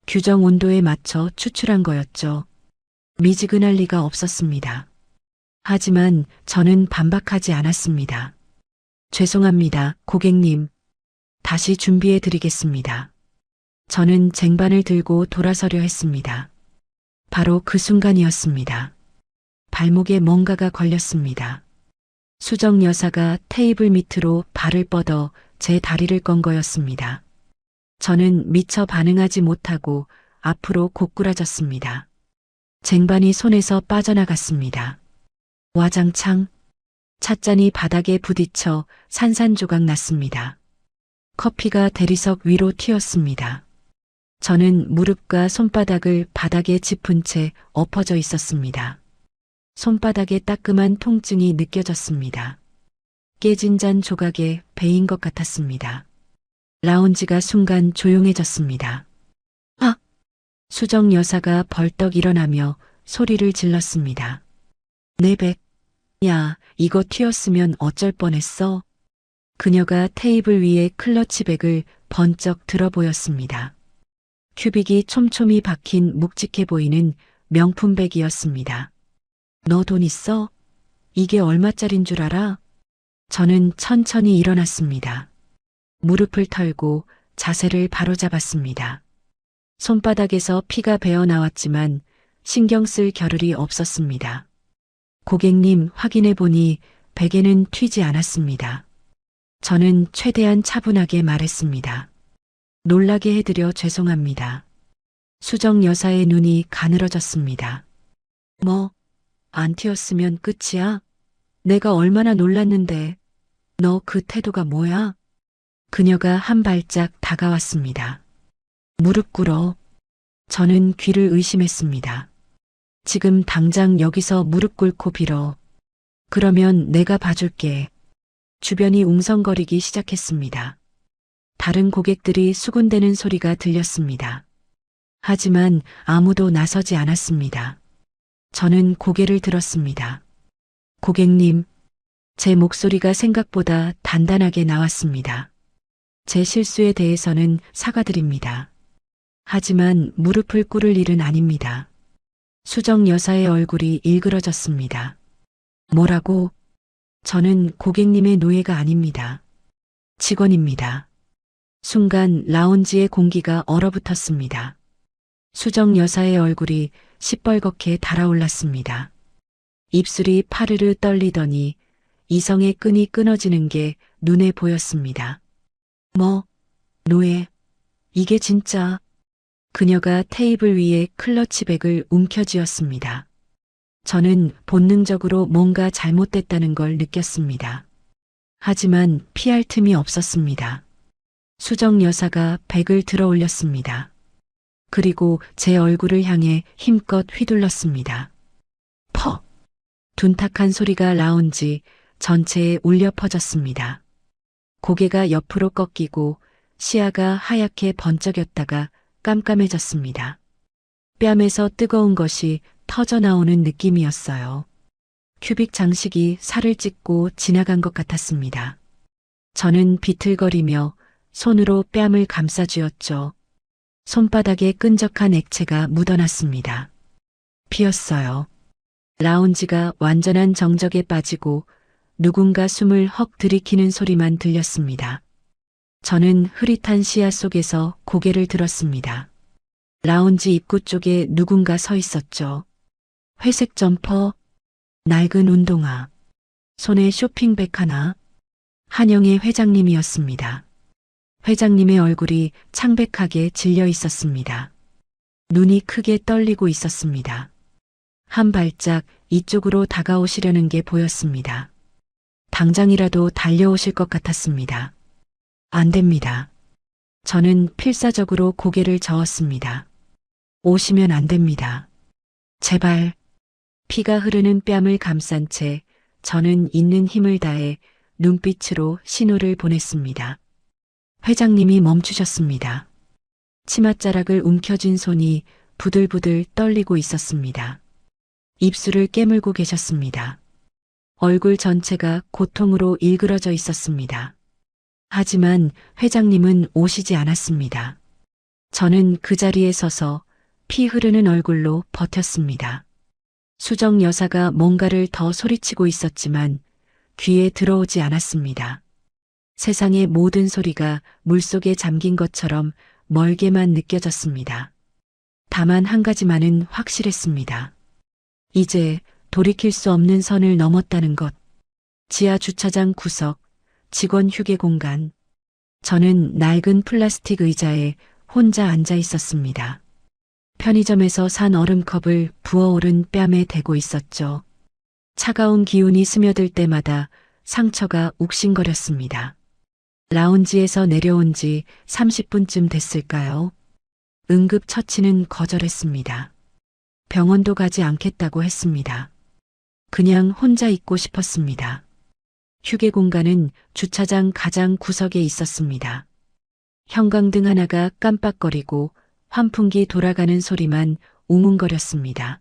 규정 온도에 맞춰 추출한 거였죠. 미지근할 리가 없었습니다. 하지만 저는 반박하지 않았습니다. 죄송합니다, 고객님. 다시 준비해 드리겠습니다. 저는 쟁반을 들고 돌아서려 했습니다. 바로 그 순간이었습니다. 발목에 뭔가가 걸렸습니다. 수정 여사가 테이블 밑으로 발을 뻗어 제 다리를 건 거였습니다. 저는 미처 반응하지 못하고 앞으로 고꾸라졌습니다. 쟁반이 손에서 빠져나갔습니다. 와장창 찻잔이 바닥에 부딪혀 산산조각 났습니다. 커피가 대리석 위로 튀었습니다. 저는 무릎과 손바닥을 바닥에 짚은 채 엎어져 있었습니다. 손바닥에 따끔한 통증이 느껴졌습니다. 깨진 잔 조각에 베인 것 같았습니다. 라운지가 순간 조용해졌습니다. 아! 수정 여사가 벌떡 일어나며 소리를 질렀습니다. 내 백. 야, 이거 튀었으면 어쩔 뻔했어. 그녀가 테이블 위에 클러치백을 번쩍 들어 보였습니다. 큐빅이 촘촘히 박힌 묵직해 보이는 명품백이었습니다. 너 돈 있어? 이게 얼마짜린 줄 알아? 저는 천천히 일어났습니다. 무릎을 털고 자세를 바로잡았습니다. 손바닥에서 피가 배어 나왔지만 신경 쓸 겨를이 없었습니다. 고객님, 확인해 보니 베개는 튀지 않았습니다. 저는 최대한 차분하게 말했습니다. 놀라게 해드려 죄송합니다. 수정 여사의 눈이 가늘어졌습니다. 뭐, 안 튀었으면 끝이야? 내가 얼마나 놀랐는데. 너 그 태도가 뭐야? 그녀가 한 발짝 다가왔습니다. 무릎 꿇어. 저는 귀를 의심했습니다. 지금 당장 여기서 무릎 꿇고 빌어. 그러면 내가 봐줄게. 주변이 웅성거리기 시작했습니다. 다른 고객들이 수군대는 소리가 들렸습니다. 하지만 아무도 나서지 않았습니다. 저는 고개를 들었습니다. 고객님, 제 목소리가 생각보다 단단하게 나왔습니다. 제 실수에 대해서는 사과드립니다. 하지만 무릎을 꿇을 일은 아닙니다. 수정 여사의 얼굴이 일그러졌습니다. 뭐라고? 저는 고객님의 노예가 아닙니다. 직원입니다. 순간 라운지의 공기가 얼어붙었습니다. 수정 여사의 얼굴이 시뻘겋게 달아올랐습니다. 입술이 파르르 떨리더니 이성의 끈이 끊어지는 게 눈에 보였습니다. 뭐, 노예, 이게 진짜. 그녀가 테이블 위에 클러치백을 움켜쥐었습니다. 저는 본능적으로 뭔가 잘못됐다는 걸 느꼈습니다. 하지만 피할 틈이 없었습니다. 수정 여사가 백을 들어 올렸습니다. 그리고 제 얼굴을 향해 힘껏 휘둘렀습니다. 퍼! 둔탁한 소리가 라운지 전체에 울려 퍼졌습니다. 고개가 옆으로 꺾이고 시야가 하얗게 번쩍였다가 깜깜해졌습니다. 뺨에서 뜨거운 것이 터져나오는 느낌이었어요. 큐빅 장식이 살을 찢고 지나간 것 같았습니다. 저는 비틀거리며 손으로 뺨을 감싸쥐었죠. 손바닥에 끈적한 액체가 묻어났습니다. 피었어요. 라운지가 완전한 정적에 빠지고 누군가 숨을 헉 들이키는 소리만 들렸습니다. 저는 흐릿한 시야 속에서 고개를 들었습니다. 라운지 입구 쪽에 누군가 서 있었죠. 회색 점퍼, 낡은 운동화, 손에 쇼핑백 하나, 한영의 회장님이었습니다. 회장님의 얼굴이 창백하게 질려 있었습니다. 눈이 크게 떨리고 있었습니다. 한 발짝 이쪽으로 다가오시려는 게 보였습니다. 당장이라도 달려오실 것 같았습니다. 안 됩니다. 저는 필사적으로 고개를 저었습니다. 오시면 안 됩니다. 제발. 피가 흐르는 뺨을 감싼 채 저는 있는 힘을 다해 눈빛으로 신호를 보냈습니다. 회장님이 멈추셨습니다. 치맛자락을 움켜쥔 손이 부들부들 떨리고 있었습니다. 입술을 깨물고 계셨습니다. 얼굴 전체가 고통으로 일그러져 있었습니다. 하지만 회장님은 오시지 않았습니다. 저는 그 자리에 서서 피 흐르는 얼굴로 버텼습니다. 수정 여사가 뭔가를 더 소리치고 있었지만 귀에 들어오지 않았습니다. 세상의 모든 소리가 물속에 잠긴 것처럼 멀게만 느껴졌습니다. 다만 한 가지만은 확실했습니다. 이제 돌이킬 수 없는 선을 넘었다는 것. 지하 주차장 구석, 직원 휴게 공간. 저는 낡은 플라스틱 의자에 혼자 앉아 있었습니다. 편의점에서 산 얼음컵을 부어오른 뺨에 대고 있었죠. 차가운 기운이 스며들 때마다 상처가 욱신거렸습니다. 라운지에서 내려온 지 30분쯤 됐을까요? 응급처치는 거절했습니다. 병원도 가지 않겠다고 했습니다. 그냥 혼자 있고 싶었습니다. 휴게 공간은 주차장 가장 구석에 있었습니다. 형광등 하나가 깜빡거리고 환풍기 돌아가는 소리만 웅웅거렸습니다.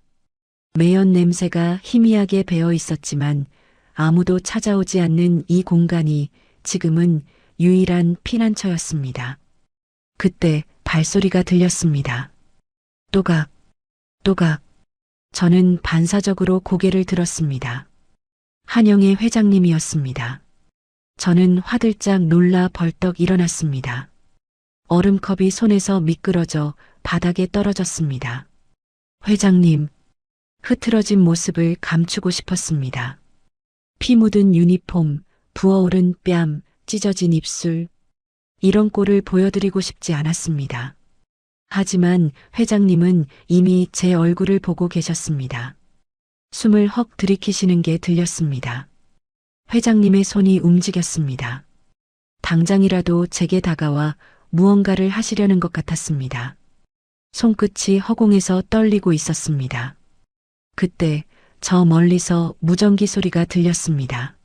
매연 냄새가 희미하게 배어 있었지만 아무도 찾아오지 않는 이 공간이 지금은 유일한 피난처였습니다. 그때 발소리가 들렸습니다. 또각, 또각. 저는 반사적으로 고개를 들었습니다. 한영의 회장님이었습니다. 저는 화들짝 놀라 벌떡 일어났습니다. 얼음컵이 손에서 미끄러져 바닥에 떨어졌습니다. 회장님, 흐트러진 모습을 감추고 싶었습니다. 피 묻은 유니폼, 부어오른 뺨, 찢어진 입술. 이런 꼴을 보여드리고 싶지 않았습니다. 하지만 회장님은 이미 제 얼굴을 보고 계셨습니다. 숨을 헉 들이키시는 게 들렸습니다. 회장님의 손이 움직였습니다. 당장이라도 제게 다가와 무언가를 하시려는 것 같았습니다. 손끝이 허공에서 떨리고 있었습니다. 그때 저 멀리서 무전기 소리가 들렸습니다.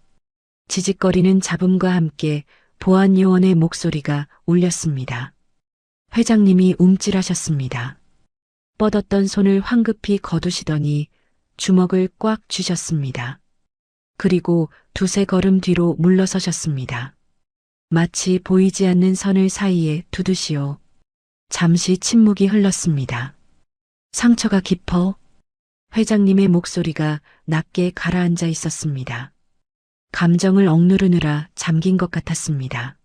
지직거리는 잡음과 함께 보안 요원의 목소리가 울렸습니다. 회장님이 움찔하셨습니다. 뻗었던 손을 황급히 거두시더니 주먹을 꽉 쥐셨습니다. 그리고 두세 걸음 뒤로 물러서셨습니다. 마치 보이지 않는 선을 사이에 두드시오. 잠시 침묵이 흘렀습니다. 상처가 깊어? 회장님의 목소리가 낮게 가라앉아 있었습니다. 감정을 억누르느라 잠긴 것 같았습니다.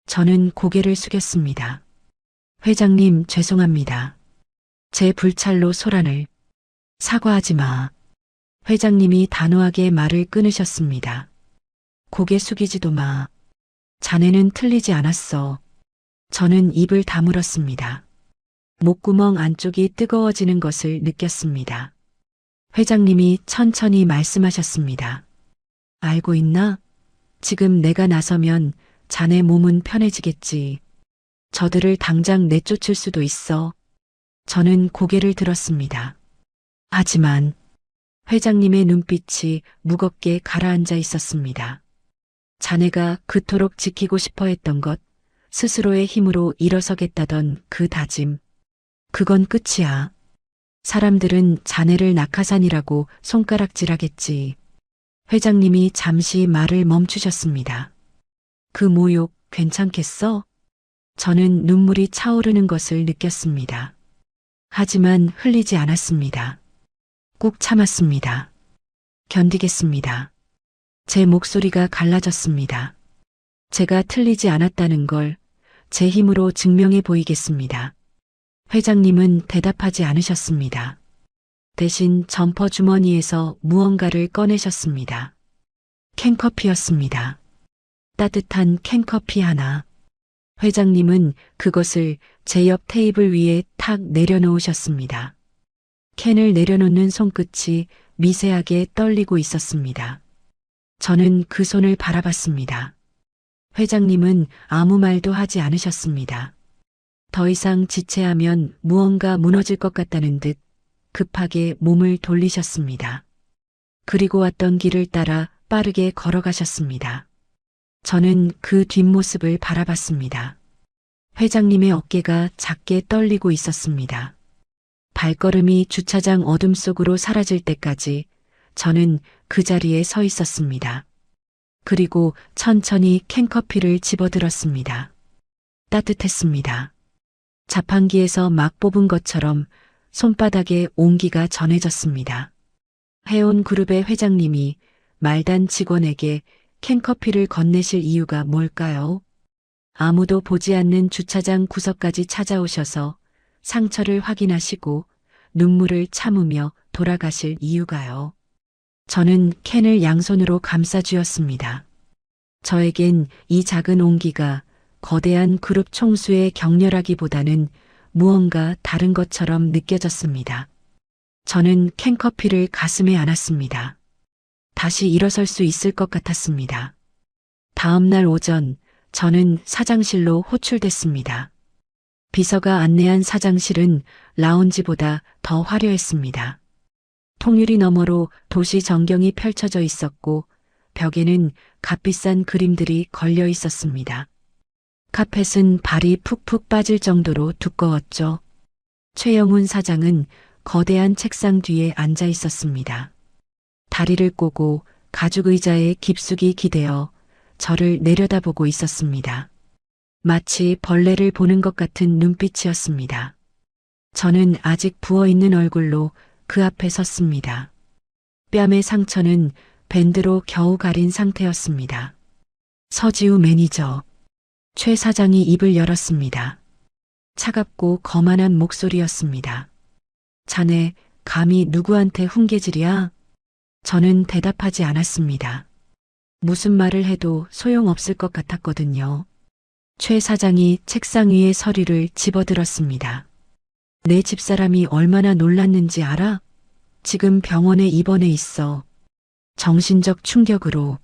저는 고개를 숙였습니다. 회장님, 죄송합니다. 제 불찰로 소란을. 사과하지 마. 회장님이 단호하게 말을 끊으셨습니다. 고개 숙이지도 마. 자네는 틀리지 않았어. 저는 입을 다물었습니다. 목구멍 안쪽이 뜨거워지는 것을 느꼈습니다. 회장님이 천천히 말씀하셨습니다. 알고 있나? 지금 내가 나서면 자네 몸은 편해지겠지. 저들을 당장 내쫓을 수도 있어. 저는 고개를 들었습니다. 하지만 회장님의 눈빛이 무겁게 가라앉아 있었습니다. 자네가 그토록 지키고 싶어 했던 것, 스스로의 힘으로 일어서겠다던 그 다짐. 그건 끝이야. 사람들은 자네를 낙하산이라고 손가락질하겠지. 회장님이 잠시 말을 멈추셨습니다. 그 모욕 괜찮겠어? 저는 눈물이 차오르는 것을 느꼈습니다. 하지만 흘리지 않았습니다. 꾹 참았습니다. 견디겠습니다. 제 목소리가 갈라졌습니다. 제가 틀리지 않았다는 걸 제 힘으로 증명해 보이겠습니다. 회장님은 대답하지 않으셨습니다. 대신 점퍼 주머니에서 무언가를 꺼내셨습니다. 캔커피였습니다. 따뜻한 캔커피 하나. 회장님은 그것을 제 옆 테이블 위에 탁 내려놓으셨습니다. 캔을 내려놓는 손끝이 미세하게 떨리고 있었습니다. 저는 그 손을 바라봤습니다. 회장님은 아무 말도 하지 않으셨습니다. 더 이상 지체하면 무언가 무너질 것 같다는 듯 급하게 몸을 돌리셨습니다. 그리고 왔던 길을 따라 빠르게 걸어가셨습니다. 저는 그 뒷모습을 바라봤습니다. 회장님의 어깨가 작게 떨리고 있었습니다. 발걸음이 주차장 어둠 속으로 사라질 때까지 저는 그 자리에 서 있었습니다. 그리고 천천히 캔커피를 집어들었습니다. 따뜻했습니다. 자판기에서 막 뽑은 것처럼 손바닥에 온기가 전해졌습니다. 해온 그룹의 회장님이 말단 직원에게 캔커피를 건네실 이유가 뭘까요? 아무도 보지 않는 주차장 구석까지 찾아오셔서 상처를 확인하시고 눈물을 참으며 돌아가실 이유가요. 저는 캔을 양손으로 감싸쥐었습니다. 저에겐 이 작은 온기가 거대한 그룹 총수의 격렬하기보다는 무언가 다른 것처럼 느껴졌습니다. 저는 캔커피를 가슴에 안았습니다. 다시 일어설 수 있을 것 같았습니다. 다음 날 오전 저는 사장실로 호출됐습니다. 비서가 안내한 사장실은 라운지보다 더 화려했습니다. 통유리 너머로 도시 전경이 펼쳐져 있었고 벽에는 값비싼 그림들이 걸려 있었습니다. 카펫은 발이 푹푹 빠질 정도로 두꺼웠죠. 최영훈 사장은 거대한 책상 뒤에 앉아 있었습니다. 다리를 꼬고 가죽 의자에 깊숙이 기대어 저를 내려다보고 있었습니다. 마치 벌레를 보는 것 같은 눈빛이었습니다. 저는 아직 부어있는 얼굴로 그 앞에 섰습니다. 뺨의 상처는 밴드로 겨우 가린 상태였습니다. 서지우 매니저. 최 사장이 입을 열었습니다. 차갑고 거만한 목소리였습니다. 자네 감히 누구한테 훈계질이야? 저는 대답하지 않았습니다. 무슨 말을 해도 소용없을 것 같았거든요. 최 사장이 책상 위에 서류를 집어들었습니다. 내 집사람이 얼마나 놀랐는지 알아? 지금 병원에 입원해 있어. 정신적 충격으로.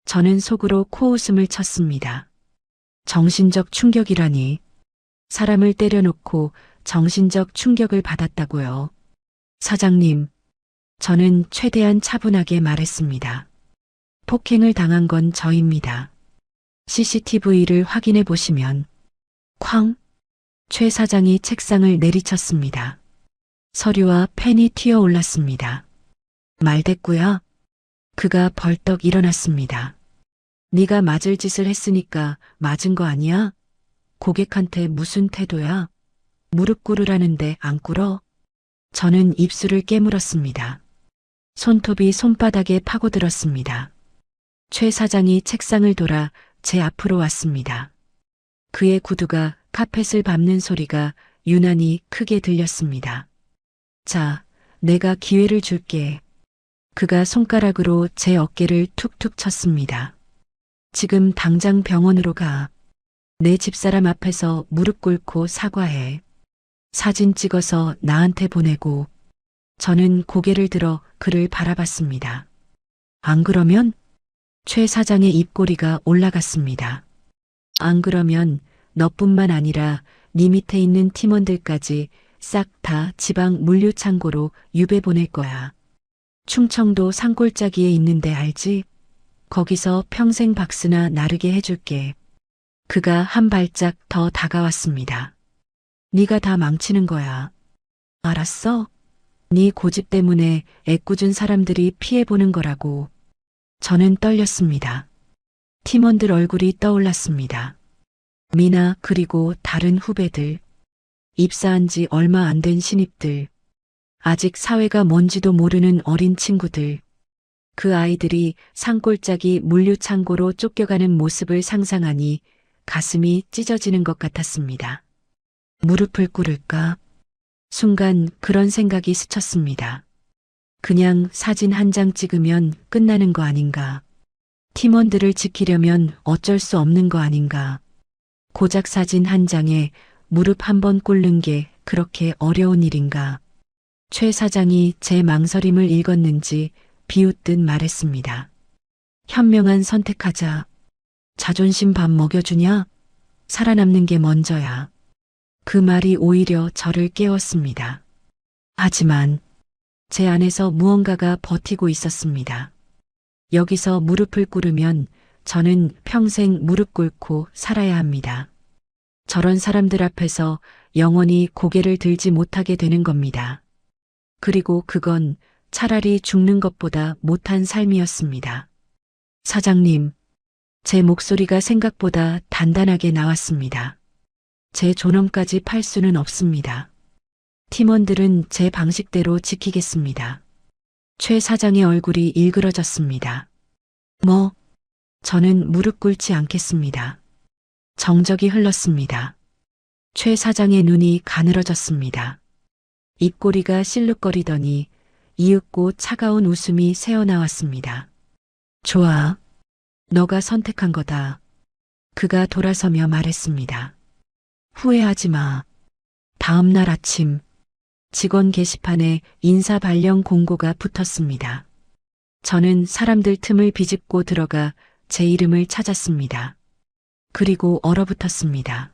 저는 속으로 코웃음을 쳤습니다. 정신적 충격이라니. 사람을 때려놓고 정신적 충격을 받았다고요. 사장님, 저는 최대한 차분하게 말했습니다. 폭행을 당한 건 저입니다. CCTV를 확인해 보시면. 쾅! 최 사장이 책상을 내리쳤습니다. 서류와 펜이 튀어 올랐습니다. 말대꾸야. 그가 벌떡 일어났습니다. 네가 맞을 짓을 했으니까 맞은 거 아니야? 고객한테 무슨 태도야? 무릎 꿇으라는데 안 꿇어? 저는 입술을 깨물었습니다. 손톱이 손바닥에 파고들었습니다. 최 사장이 책상을 돌아 제 앞으로 왔습니다. 그의 구두가 카펫을 밟는 소리가 유난히 크게 들렸습니다. 자, 내가 기회를 줄게. 그가 손가락으로 제 어깨를 툭툭 쳤습니다. 지금 당장 병원으로 가. 내 집사람 앞에서 무릎 꿇고 사과해. 사진 찍어서 나한테 보내고. 저는 고개를 들어 그를 바라봤습니다. 안 그러면? 최 사장의 입꼬리가 올라갔습니다. 안 그러면 너뿐만 아니라 네 밑에 있는 팀원들까지 싹 다 지방 물류 창고로 유배 보낼 거야. 충청도 산골짜기에 있는데 알지? 거기서 평생 박스나 나르게 해줄게. 그가 한 발짝 더 다가왔습니다. 네가 다 망치는 거야. 알았어? 네 고집 때문에 애꿎은 사람들이 피해보는 거라고. 저는 떨렸습니다. 팀원들 얼굴이 떠올랐습니다. 미나 그리고 다른 후배들. 입사한 지 얼마 안 된 신입들. 아직 사회가 뭔지도 모르는 어린 친구들. 그 아이들이 산골짜기 물류창고로 쫓겨가는 모습을 상상하니 가슴이 찢어지는 것 같았습니다. 무릎을 꿇을까? 순간 그런 생각이 스쳤습니다. 그냥 사진 한 장 찍으면 끝나는 거 아닌가? 팀원들을 지키려면 어쩔 수 없는 거 아닌가? 고작 사진 한 장에 무릎 한 번 꿇는 게 그렇게 어려운 일인가? 최 사장이 제 망설임을 읽었는지 비웃듯 말했습니다. 현명한 선택하자. 자존심 밥 먹여주냐? 살아남는 게 먼저야. 그 말이 오히려 저를 깨웠습니다. 하지만 제 안에서 무언가가 버티고 있었습니다. 여기서 무릎을 꿇으면 저는 평생 무릎 꿇고 살아야 합니다. 저런 사람들 앞에서 영원히 고개를 들지 못하게 되는 겁니다. 그리고 그건 차라리 죽는 것보다 못한 삶이었습니다. 사장님, 제 목소리가 생각보다 단단하게 나왔습니다. 제 존엄까지 팔 수는 없습니다. 팀원들은 제 방식대로 지키겠습니다. 최 사장의 얼굴이 일그러졌습니다. 저는 무릎 꿇지 않겠습니다. 정적이 흘렀습니다. 최 사장의 눈이 가늘어졌습니다. 입꼬리가 실룩거리더니 이윽고 차가운 웃음이 새어나왔습니다. 좋아. 너가 선택한 거다. 그가 돌아서며 말했습니다. 후회하지 마. 다음 날 아침 직원 게시판에 인사 발령 공고가 붙었습니다. 저는 사람들 틈을 비집고 들어가 제 이름을 찾았습니다. 그리고 얼어붙었습니다.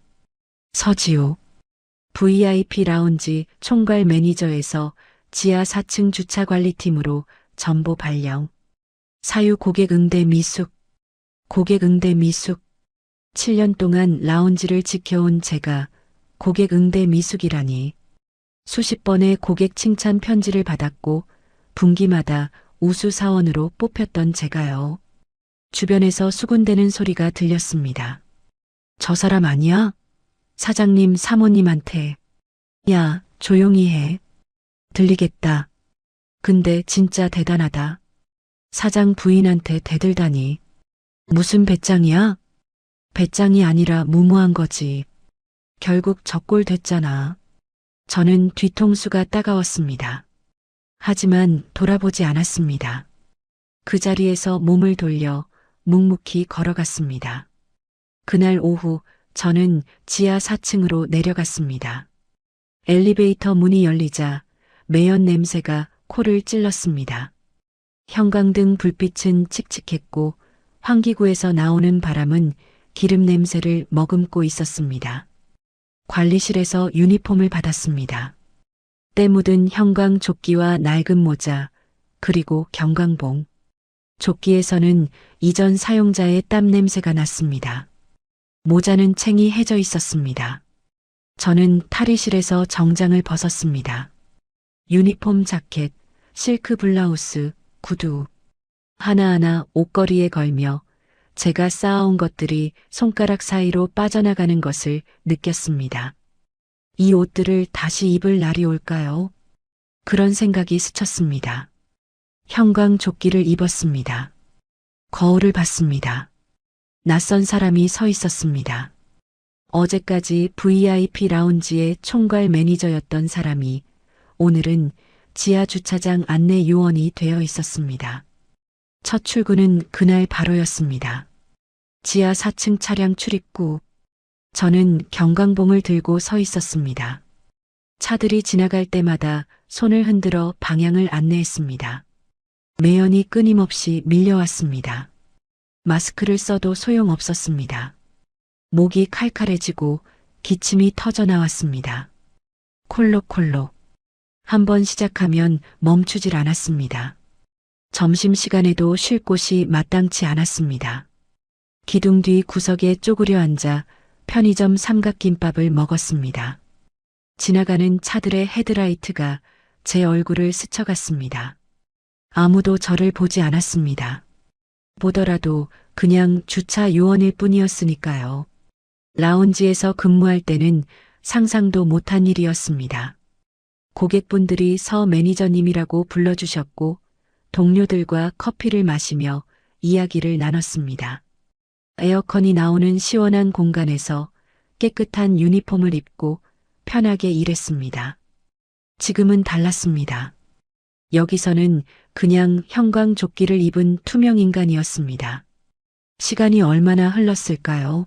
서지호. VIP 라운지 총괄 매니저에서 지하 4층 주차관리팀으로 전보 발령. 사유 고객 응대 미숙. 고객 응대 미숙. 7년 동안 라운지를 지켜온 제가 고객 응대 미숙이라니. 수십 번의 고객 칭찬 편지를 받았고 분기마다 우수 사원으로 뽑혔던 제가요. 주변에서 수군대는 소리가 들렸습니다. 저 사람 아니야? 사장님 사모님한테. 야, 조용히 해. 들리겠다. 근데 진짜 대단하다. 사장 부인한테 대들다니. 무슨 배짱이야? 배짱이 아니라 무모한 거지. 결국 적골 됐잖아. 저는 뒤통수가 따가웠습니다. 하지만 돌아보지 않았습니다. 그 자리에서 몸을 돌려 묵묵히 걸어갔습니다. 그날 오후 저는 지하 4층으로 내려갔습니다. 엘리베이터 문이 열리자 매연 냄새가 코를 찔렀습니다. 형광등 불빛은 칙칙했고 환기구에서 나오는 바람은 기름 냄새를 머금고 있었습니다. 관리실에서 유니폼을 받았습니다. 때 묻은 형광 조끼와 낡은 모자, 그리고 경광봉. 조끼에서는 이전 사용자의 땀 냄새가 났습니다. 모자는 챙이 해져 있었습니다. 저는 탈의실에서 정장을 벗었습니다. 유니폼 자켓, 실크 블라우스, 구두. 하나하나 옷걸이에 걸며 제가 쌓아온 것들이 손가락 사이로 빠져나가는 것을 느꼈습니다. 이 옷들을 다시 입을 날이 올까요? 그런 생각이 스쳤습니다. 형광 조끼를 입었습니다. 거울을 봤습니다. 낯선 사람이 서 있었습니다. 어제까지 VIP 라운지의 총괄 매니저였던 사람이 오늘은 지하 주차장 안내 요원이 되어 있었습니다. 첫 출근은 그날 바로였습니다. 지하 4층 차량 출입구. 저는 경광봉을 들고 서 있었습니다. 차들이 지나갈 때마다 손을 흔들어 방향을 안내했습니다. 매연이 끊임없이 밀려왔습니다. 마스크를 써도 소용없었습니다. 목이 칼칼해지고 기침이 터져나왔습니다. 콜록콜록. 한번 시작하면 멈추질 않았습니다. 점심시간에도 쉴 곳이 마땅치 않았습니다. 기둥 뒤 구석에 쪼그려 앉아 편의점 삼각김밥을 먹었습니다. 지나가는 차들의 헤드라이트가 제 얼굴을 스쳐갔습니다. 아무도 저를 보지 않았습니다. 보더라도 그냥 주차 요원일 뿐이었으니까요. 라운지에서 근무할 때는 상상도 못한 일이었습니다. 고객분들이 서 매니저님이라고 불러주셨고 동료들과 커피를 마시며 이야기를 나눴습니다. 에어컨이 나오는 시원한 공간에서 깨끗한 유니폼을 입고 편하게 일했습니다. 지금은 달랐습니다. 여기서는 그냥 형광 조끼를 입은 투명 인간이었습니다. 시간이 얼마나 흘렀을까요?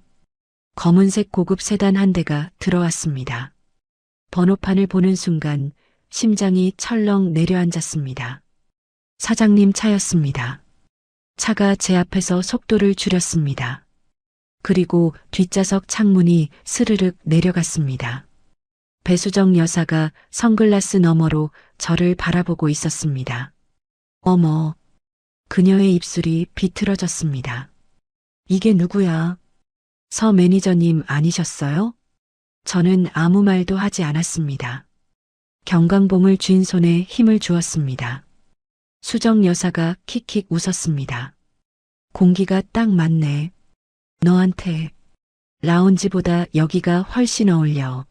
검은색 고급 세단 한 대가 들어왔습니다. 번호판을 보는 순간 심장이 철렁 내려앉았습니다. 사장님 차였습니다. 차가 제 앞에서 속도를 줄였습니다. 그리고 뒷좌석 창문이 스르륵 내려갔습니다. 배수정 여사가 선글라스 너머로 저를 바라보고 있었습니다. 어머, 그녀의 입술이 비틀어졌습니다. 이게 누구야? 서 매니저님 아니셨어요? 저는 아무 말도 하지 않았습니다. 경광봉을 쥔 손에 힘을 주었습니다. 수정 여사가 킥킥 웃었습니다. 공기가 딱 맞네. 너한테 라운지보다 여기가 훨씬 어울려.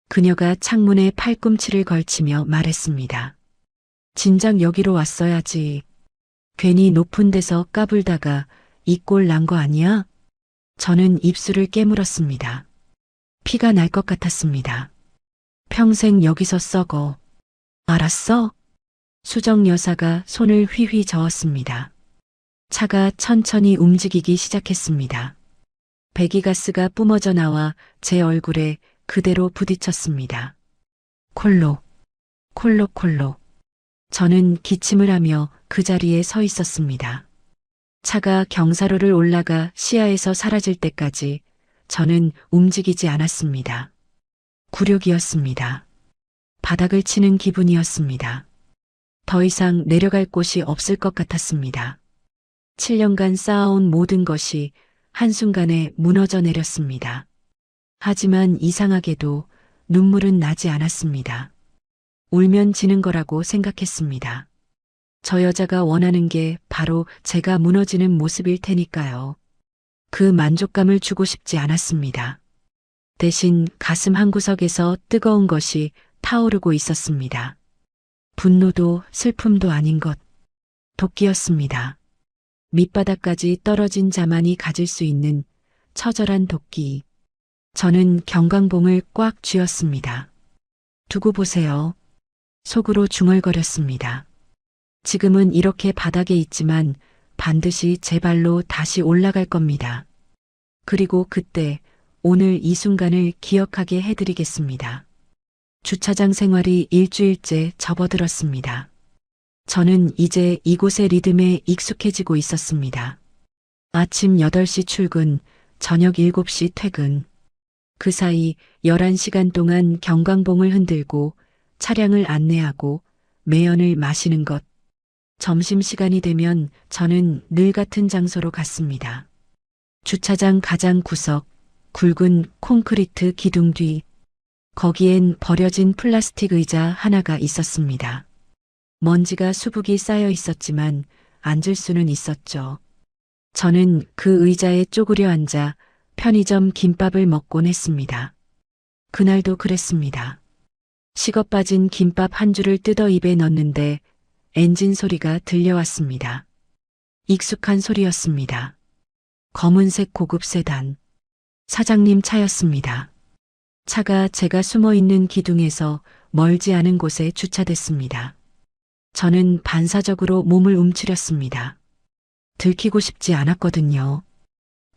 그녀가 창문에 팔꿈치를 걸치며 말했습니다. 진작 여기로 왔어야지. 괜히 높은 데서 까불다가 이 꼴 난 거 아니야? 저는 입술을 깨물었습니다. 피가 날 것 같았습니다. 평생 여기서 썩어. 알았어? 수정 여사가 손을 휘휘 저었습니다. 차가 천천히 움직이기 시작했습니다. 배기가스가 뿜어져 나와 제 얼굴에 그대로 부딪혔습니다. 콜록, 콜록. 저는 기침을 하며 그 자리에 서 있었습니다. 차가 경사로를 올라가 시야에서 사라질 때까지 저는 움직이지 않았습니다. 굴욕이었습니다. 바닥을 치는 기분이었습니다. 더 이상 내려갈 곳이 없을 것 같았습니다. 7년간 쌓아온 모든 것이 한순간에 무너져 내렸습니다. 하지만 이상하게도 눈물은 나지 않았습니다. 울면 지는 거라고 생각했습니다. 저 여자가 원하는 게 바로 제가 무너지는 모습일 테니까요. 그 만족감을 주고 싶지 않았습니다. 대신 가슴 한구석에서 뜨거운 것이 타오르고 있었습니다. 분노도 슬픔도 아닌 것, 도끼였습니다. 밑바닥까지 떨어진 자만이 가질 수 있는 처절한 도끼. 저는 경광봉을 꽉 쥐었습니다. 두고 보세요. 속으로 중얼거렸습니다. 지금은 이렇게 바닥에 있지만 반드시 제 발로 다시 올라갈 겁니다. 그리고 그때 오늘 이 순간을 기억하게 해드리겠습니다. 주차장 생활이 일주일째 접어들었습니다. 저는 이제 이곳의 리듬에 익숙해지고 있었습니다. 아침 8시 출근, 저녁 7시 퇴근. 그 사이 11시간 동안 경광봉을 흔들고 차량을 안내하고 매연을 마시는 것. 점심시간이 되면 저는 늘 같은 장소로 갔습니다. 주차장 가장 구석, 굵은 콘크리트 기둥 뒤. 거기엔 버려진 플라스틱 의자 하나가 있었습니다. 먼지가 수북이 쌓여 있었지만 앉을 수는 있었죠. 저는 그 의자에 쪼그려 앉아 편의점 김밥을 먹곤 했습니다. 그날도 그랬습니다. 식어 빠진 김밥 한 줄을 뜯어 입에 넣는데 엔진 소리가 들려왔습니다. 익숙한 소리였습니다. 검은색 고급 세단. 사장님 차였습니다. 차가 제가 숨어 있는 기둥에서 멀지 않은 곳에 주차됐습니다. 저는 반사적으로 몸을 움츠렸습니다. 들키고 싶지 않았거든요.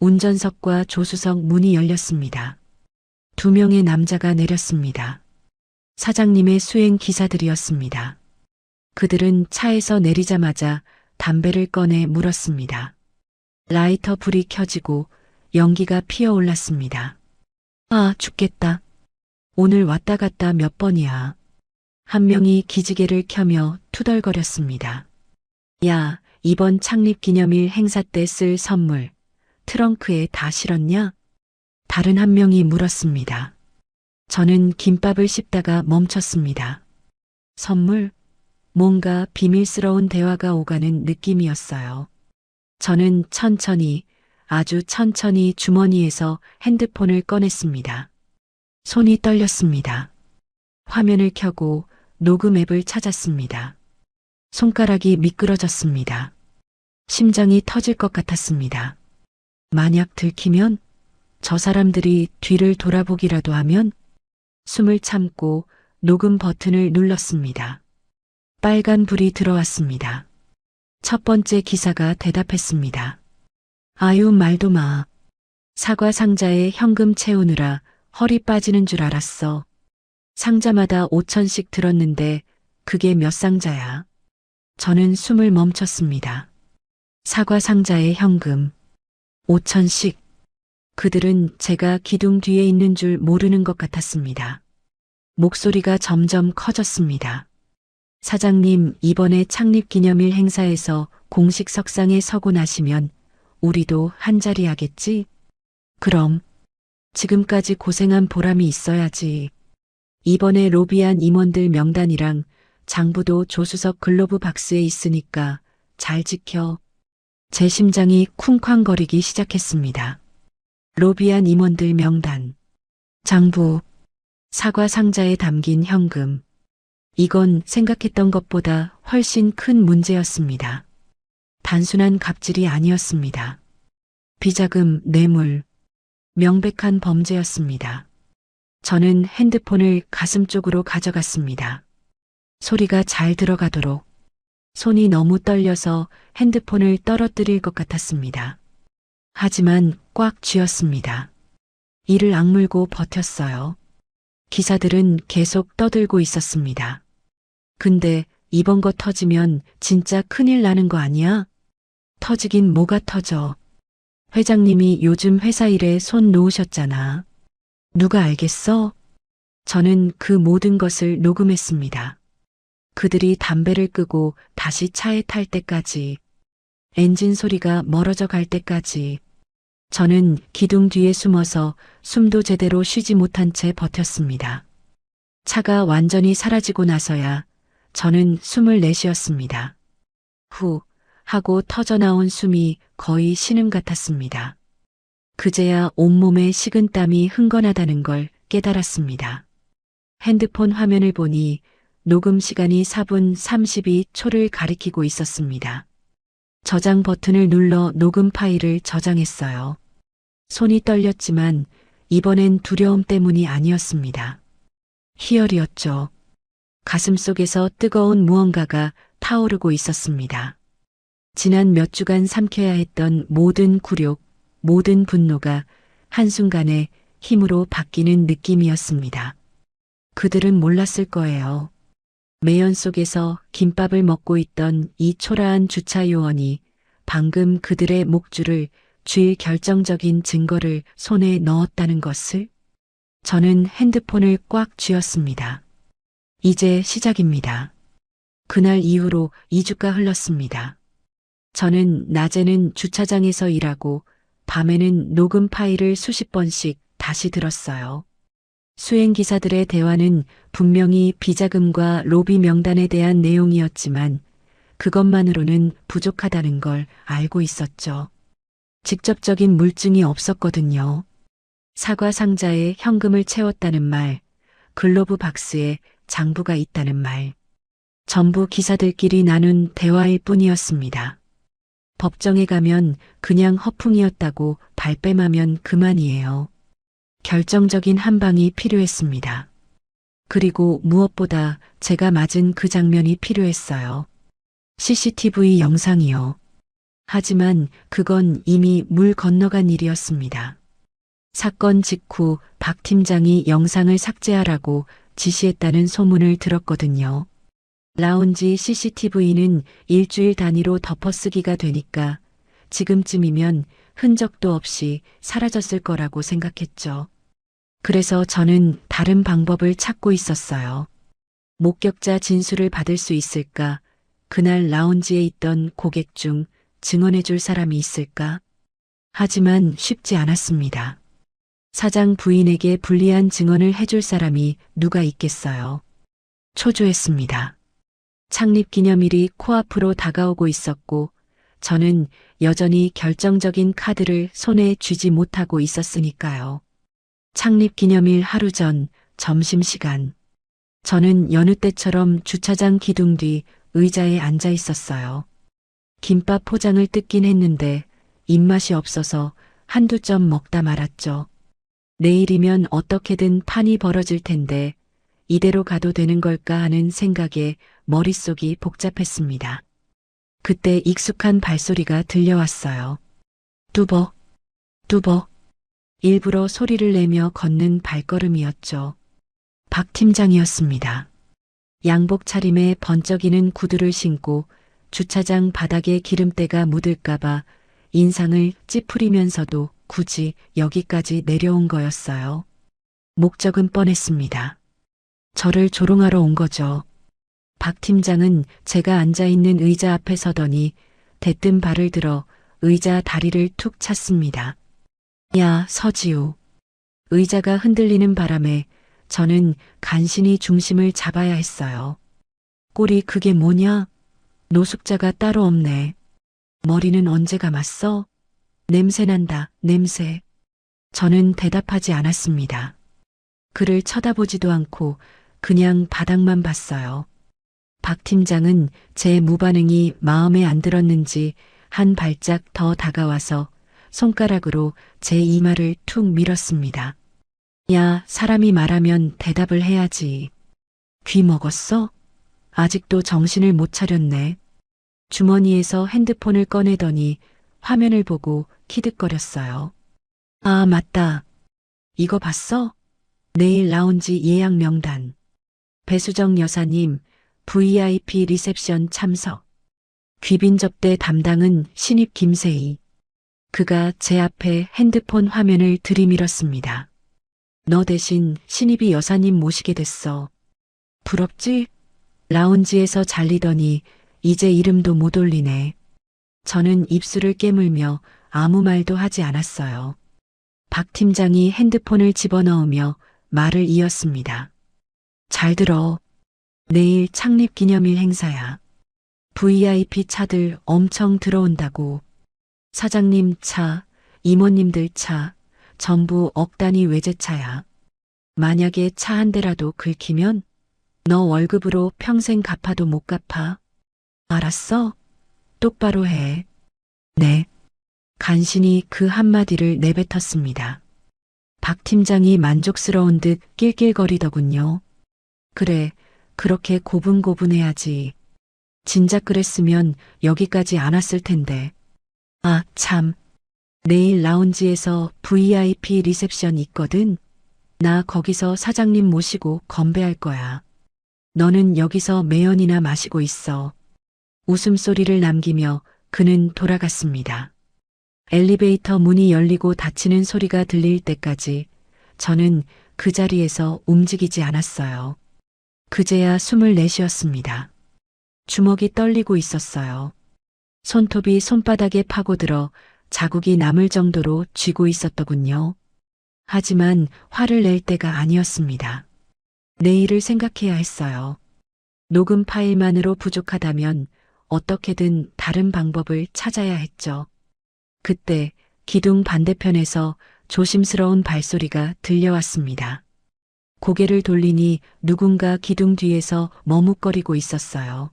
운전석과 조수석 문이 열렸습니다. 2명의 남자가 내렸습니다. 사장님의 수행 기사들이었습니다. 그들은 차에서 내리자마자 담배를 꺼내 물었습니다. 라이터 불이 켜지고 연기가 피어올랐습니다. 아, 죽겠다. 오늘 왔다 갔다 몇 번이야. 한 명이 기지개를 켜며 투덜거렸습니다. 야, 이번 창립 기념일 행사 때 쓸 선물, 트렁크에 다 실었냐? 다른 한 명이 물었습니다. 저는 김밥을 씹다가 멈췄습니다. 선물? 뭔가 비밀스러운 대화가 오가는 느낌이었어요. 저는 천천히, 아주 천천히 주머니에서 핸드폰을 꺼냈습니다. 손이 떨렸습니다. 화면을 켜고 녹음 앱을 찾았습니다. 손가락이 미끄러졌습니다. 심장이 터질 것 같았습니다. 만약 들키면? 저 사람들이 뒤를 돌아보기라도 하면? 숨을 참고 녹음 버튼을 눌렀습니다. 빨간 불이 들어왔습니다. 첫 번째 기사가 대답했습니다. 아유, 말도 마. 사과 상자에 현금 채우느라 허리 빠지는 줄 알았어. 상자마다 5천씩 들었는데 그게 몇 상자야? 저는 숨을 멈췄습니다. 사과 상자에 현금 5천씩. 그들은 제가 기둥 뒤에 있는 줄 모르는 것 같았습니다. 목소리가 점점 커졌습니다. 사장님, 이번에 창립기념일 행사에서 공식 석상에 서고 나시면 우리도 한자리 하겠지? 그럼 지금까지 고생한 보람이 있어야지. 이번에 로비한 임원들 명단이랑 장부도 조수석 글로브 박스에 있으니까 잘 지켜. 제 심장이 쿵쾅거리기 시작했습니다. 로비한 임원들 명단, 장부, 사과 상자에 담긴 현금. 이건 생각했던 것보다 훨씬 큰 문제였습니다. 단순한 갑질이 아니었습니다. 비자금, 뇌물, 명백한 범죄였습니다. 저는 핸드폰을 가슴 쪽으로 가져갔습니다. 소리가 잘 들어가도록. 손이 너무 떨려서 핸드폰을 떨어뜨릴 것 같았습니다. 하지만 꽉 쥐었습니다. 이를 악물고 버텼어요. 기사들은 계속 떠들고 있었습니다. 근데 이번 거 터지면 진짜 큰일 나는 거 아니야? 터지긴 뭐가 터져. 회장님이 요즘 회사 일에 손 놓으셨잖아. 누가 알겠어? 저는 그 모든 것을 녹음했습니다. 그들이 담배를 끄고 다시 차에 탈 때까지, 엔진 소리가 멀어져 갈 때까지, 저는 기둥 뒤에 숨어서 숨도 제대로 쉬지 못한 채 버텼습니다. 차가 완전히 사라지고 나서야 저는 숨을 내쉬었습니다. 후 하고 터져나온 숨이 거의 신음 같았습니다. 그제야 온몸에 식은땀이 흥건하다는 걸 깨달았습니다. 핸드폰 화면을 보니 녹음 시간이 4분 32초를 가리키고 있었습니다. 저장 버튼을 눌러 녹음 파일을 저장했어요. 손이 떨렸지만 이번엔 두려움 때문이 아니었습니다. 희열이었죠. 가슴속에서 뜨거운 무언가가 타오르고 있었습니다. 지난 몇 주간 삼켜야 했던 모든 굴욕, 모든 분노가 한순간에 힘으로 바뀌는 느낌이었습니다. 그들은 몰랐을 거예요. 매연 속에서 김밥을 먹고 있던 이 초라한 주차 요원이 방금 그들의 목줄을 쥘 결정적인 증거를 손에 넣었다는 것을. 저는 핸드폰을 꽉 쥐었습니다. 이제 시작입니다. 그날 이후로 2주가 흘렀습니다. 저는 낮에는 주차장에서 일하고 밤에는 녹음 파일을 수십 번씩 다시 들었어요. 수행기사들의 대화는 분명히 비자금과 로비 명단에 대한 내용이었지만 그것만으로는 부족하다는 걸 알고 있었죠. 직접적인 물증이 없었거든요. 사과 상자에 현금을 채웠다는 말, 글로브 박스에 장부가 있다는 말. 전부 기사들끼리 나눈 대화일 뿐이었습니다. 법정에 가면 그냥 허풍이었다고 발뺌하면 그만이에요. 결정적인 한 방이 필요했습니다. 그리고 무엇보다 제가 맞은 그 장면이 필요했어요. CCTV 영상이요. 하지만 그건 이미 물 건너간 일이었습니다. 사건 직후 박 팀장이 영상을 삭제하라고 지시했다는 소문을 들었거든요. 라운지 CCTV는 일주일 단위로 덮어쓰기가 되니까 지금쯤이면 흔적도 없이 사라졌을 거라고 생각했죠. 그래서 저는 다른 방법을 찾고 있었어요. 목격자 진술을 받을 수 있을까? 그날 라운지에 있던 고객 중 증언해줄 사람이 있을까? 하지만 쉽지 않았습니다. 사장 부인에게 불리한 증언을 해줄 사람이 누가 있겠어요? 초조했습니다. 창립 기념일이 코앞으로 다가오고 있었고 저는 여전히 결정적인 카드를 손에 쥐지 못하고 있었으니까요. 창립 기념일 하루 전 점심시간. 저는 여느 때처럼 주차장 기둥 뒤 의자에 앉아 있었어요. 김밥 포장을 뜯긴 했는데 입맛이 없어서 한두 점 먹다 말았죠. 내일이면 어떻게든 판이 벌어질 텐데 이대로 가도 되는 걸까 하는 생각에 머릿속이 복잡했습니다. 그때 익숙한 발소리가 들려왔어요. 뚜벅, 뚜벅. 일부러 소리를 내며 걷는 발걸음이었죠. 박 팀장이었습니다. 양복 차림에 번쩍이는 구두를 신고 주차장 바닥에 기름때가 묻을까봐 인상을 찌푸리면서도 굳이 여기까지 내려온 거였어요. 목적은 뻔했습니다. 저를 조롱하러 온 거죠. 박 팀장은 제가 앉아있는 의자 앞에 서더니 대뜸 발을 들어 의자 다리를 툭 찼습니다. 야, 서지우. 의자가 흔들리는 바람에 저는 간신히 중심을 잡아야 했어요. 꼴이 그게 뭐냐? 노숙자가 따로 없네. 머리는 언제 감았어? 냄새난다, 냄새. 저는 대답하지 않았습니다. 그를 쳐다보지도 않고 그냥 바닥만 봤어요. 박 팀장은 제 무반응이 마음에 안 들었는지 한 발짝 더 다가와서 손가락으로 제 이마를 툭 밀었습니다. 야, 사람이 말하면 대답을 해야지. 귀 먹었어? 아직도 정신을 못 차렸네. 주머니에서 핸드폰을 꺼내더니 화면을 보고 키득거렸어요. 아, 맞다. 이거 봤어? 내일 라운지 예약 명단. 배수정 여사님, VIP 리셉션 참석. 귀빈 접대 담당은 신입 김세희. 그가 제 앞에 핸드폰 화면을 들이밀었습니다. 너 대신 신입이 여사님 모시게 됐어. 부럽지? 라운지에서 잘리더니 이제 이름도 못 올리네. 저는 입술을 깨물며 아무 말도 하지 않았어요. 박 팀장이 핸드폰을 집어넣으며 말을 이었습니다. 잘 들어. 내일 창립 기념일 행사야. VIP 차들 엄청 들어온다고. 사장님 차, 이모님들 차, 전부 억 단위 외제차야. 만약에 차 한 대라도 긁히면 너 월급으로 평생 갚아도 못 갚아. 알았어? 똑바로 해. 네. 간신히 그 한마디를 내뱉었습니다. 박 팀장이 만족스러운 듯 낄낄거리더군요. 그래, 그렇게 고분고분해야지. 진작 그랬으면 여기까지 안 왔을 텐데. 아, 참. 내일 라운지에서 VIP 리셉션 있거든. 나 거기서 사장님 모시고 건배할 거야. 너는 여기서 매연이나 마시고 있어. 웃음소리를 남기며 그는 돌아갔습니다. 엘리베이터 문이 열리고 닫히는 소리가 들릴 때까지 저는 그 자리에서 움직이지 않았어요. 그제야 숨을 내쉬었습니다. 주먹이 떨리고 있었어요. 손톱이 손바닥에 파고들어 자국이 남을 정도로 쥐고 있었더군요. 하지만 화를 낼 때가 아니었습니다. 내일을 생각해야 했어요. 녹음 파일만으로 부족하다면 어떻게든 다른 방법을 찾아야 했죠. 그때 기둥 반대편에서 조심스러운 발소리가 들려왔습니다. 고개를 돌리니 누군가 기둥 뒤에서 머뭇거리고 있었어요.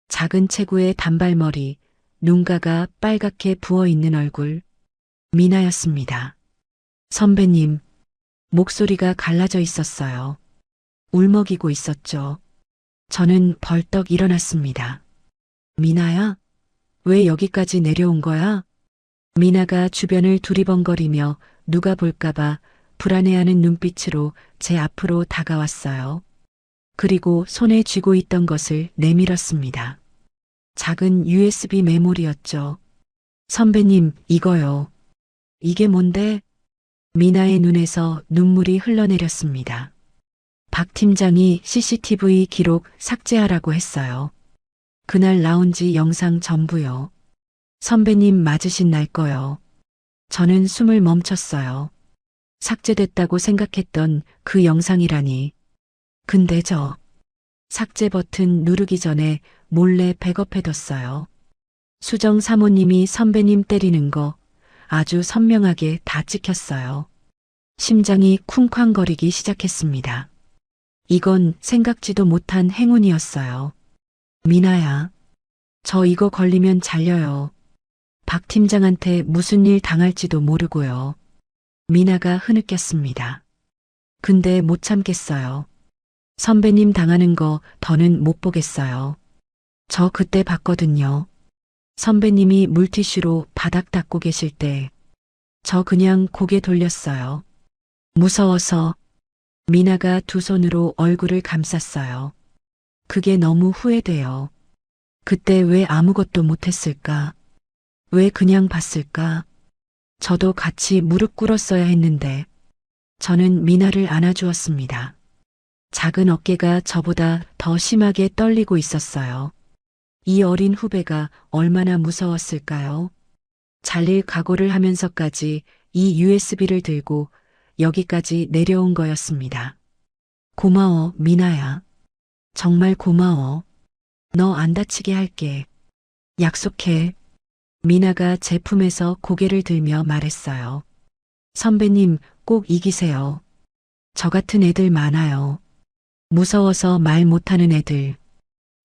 작은 체구의 단발머리, 눈가가 빨갛게 부어있는 얼굴. 미나였습니다. 선배님, 목소리가 갈라져 있었어요. 울먹이고 있었죠. 저는 벌떡 일어났습니다. 미나야? 왜 여기까지 내려온 거야? 미나가 주변을 두리번거리며 누가 볼까봐 불안해하는 눈빛으로 제 앞으로 다가왔어요. 그리고 손에 쥐고 있던 것을 내밀었습니다. 작은 USB 메모리였죠. 선배님, 이거요. 이게 뭔데? 미나의 눈에서 눈물이 흘러내렸습니다. 박 팀장이 CCTV 기록 삭제하라고 했어요. 그날 라운지 영상 전부요. 선배님 맞으신 날 거요. 저는 숨을 멈췄어요. 삭제됐다고 생각했던 그 영상이라니. 근데 저 삭제 버튼 누르기 전에 몰래 백업해뒀어요. 수정 사모님이 선배님 때리는 거 아주 선명하게 다 찍혔어요. 심장이 쿵쾅거리기 시작했습니다. 이건 생각지도 못한 행운이었어요. 미나야, 저 이거 걸리면 잘려요. 박 팀장한테 무슨 일 당할지도 모르고요. 미나가 흐느꼈습니다. 근데 못 참겠어요. 선배님 당하는 거 더는 못 보겠어요. 저 그때 봤거든요. 선배님이 물티슈로 바닥 닦고 계실 때 저 그냥 고개 돌렸어요. 무서워서. 미나가 두 손으로 얼굴을 감쌌어요. 그게 너무 후회돼요. 그때 왜 아무것도 못했을까? 왜 그냥 봤을까? 저도 같이 무릎 꿇었어야 했는데, 저는 미나를 안아주었습니다. 작은 어깨가 저보다 더 심하게 떨리고 있었어요. 이 어린 후배가 얼마나 무서웠을까요? 잘릴 각오를 하면서까지 이 USB를 들고 여기까지 내려온 거였습니다. 고마워, 미나야. 정말 고마워. 너 안 다치게 할게. 약속해. 미나가 제 품에서 고개를 들며 말했어요. 선배님, 꼭 이기세요. 저 같은 애들 많아요. 무서워서 말 못하는 애들.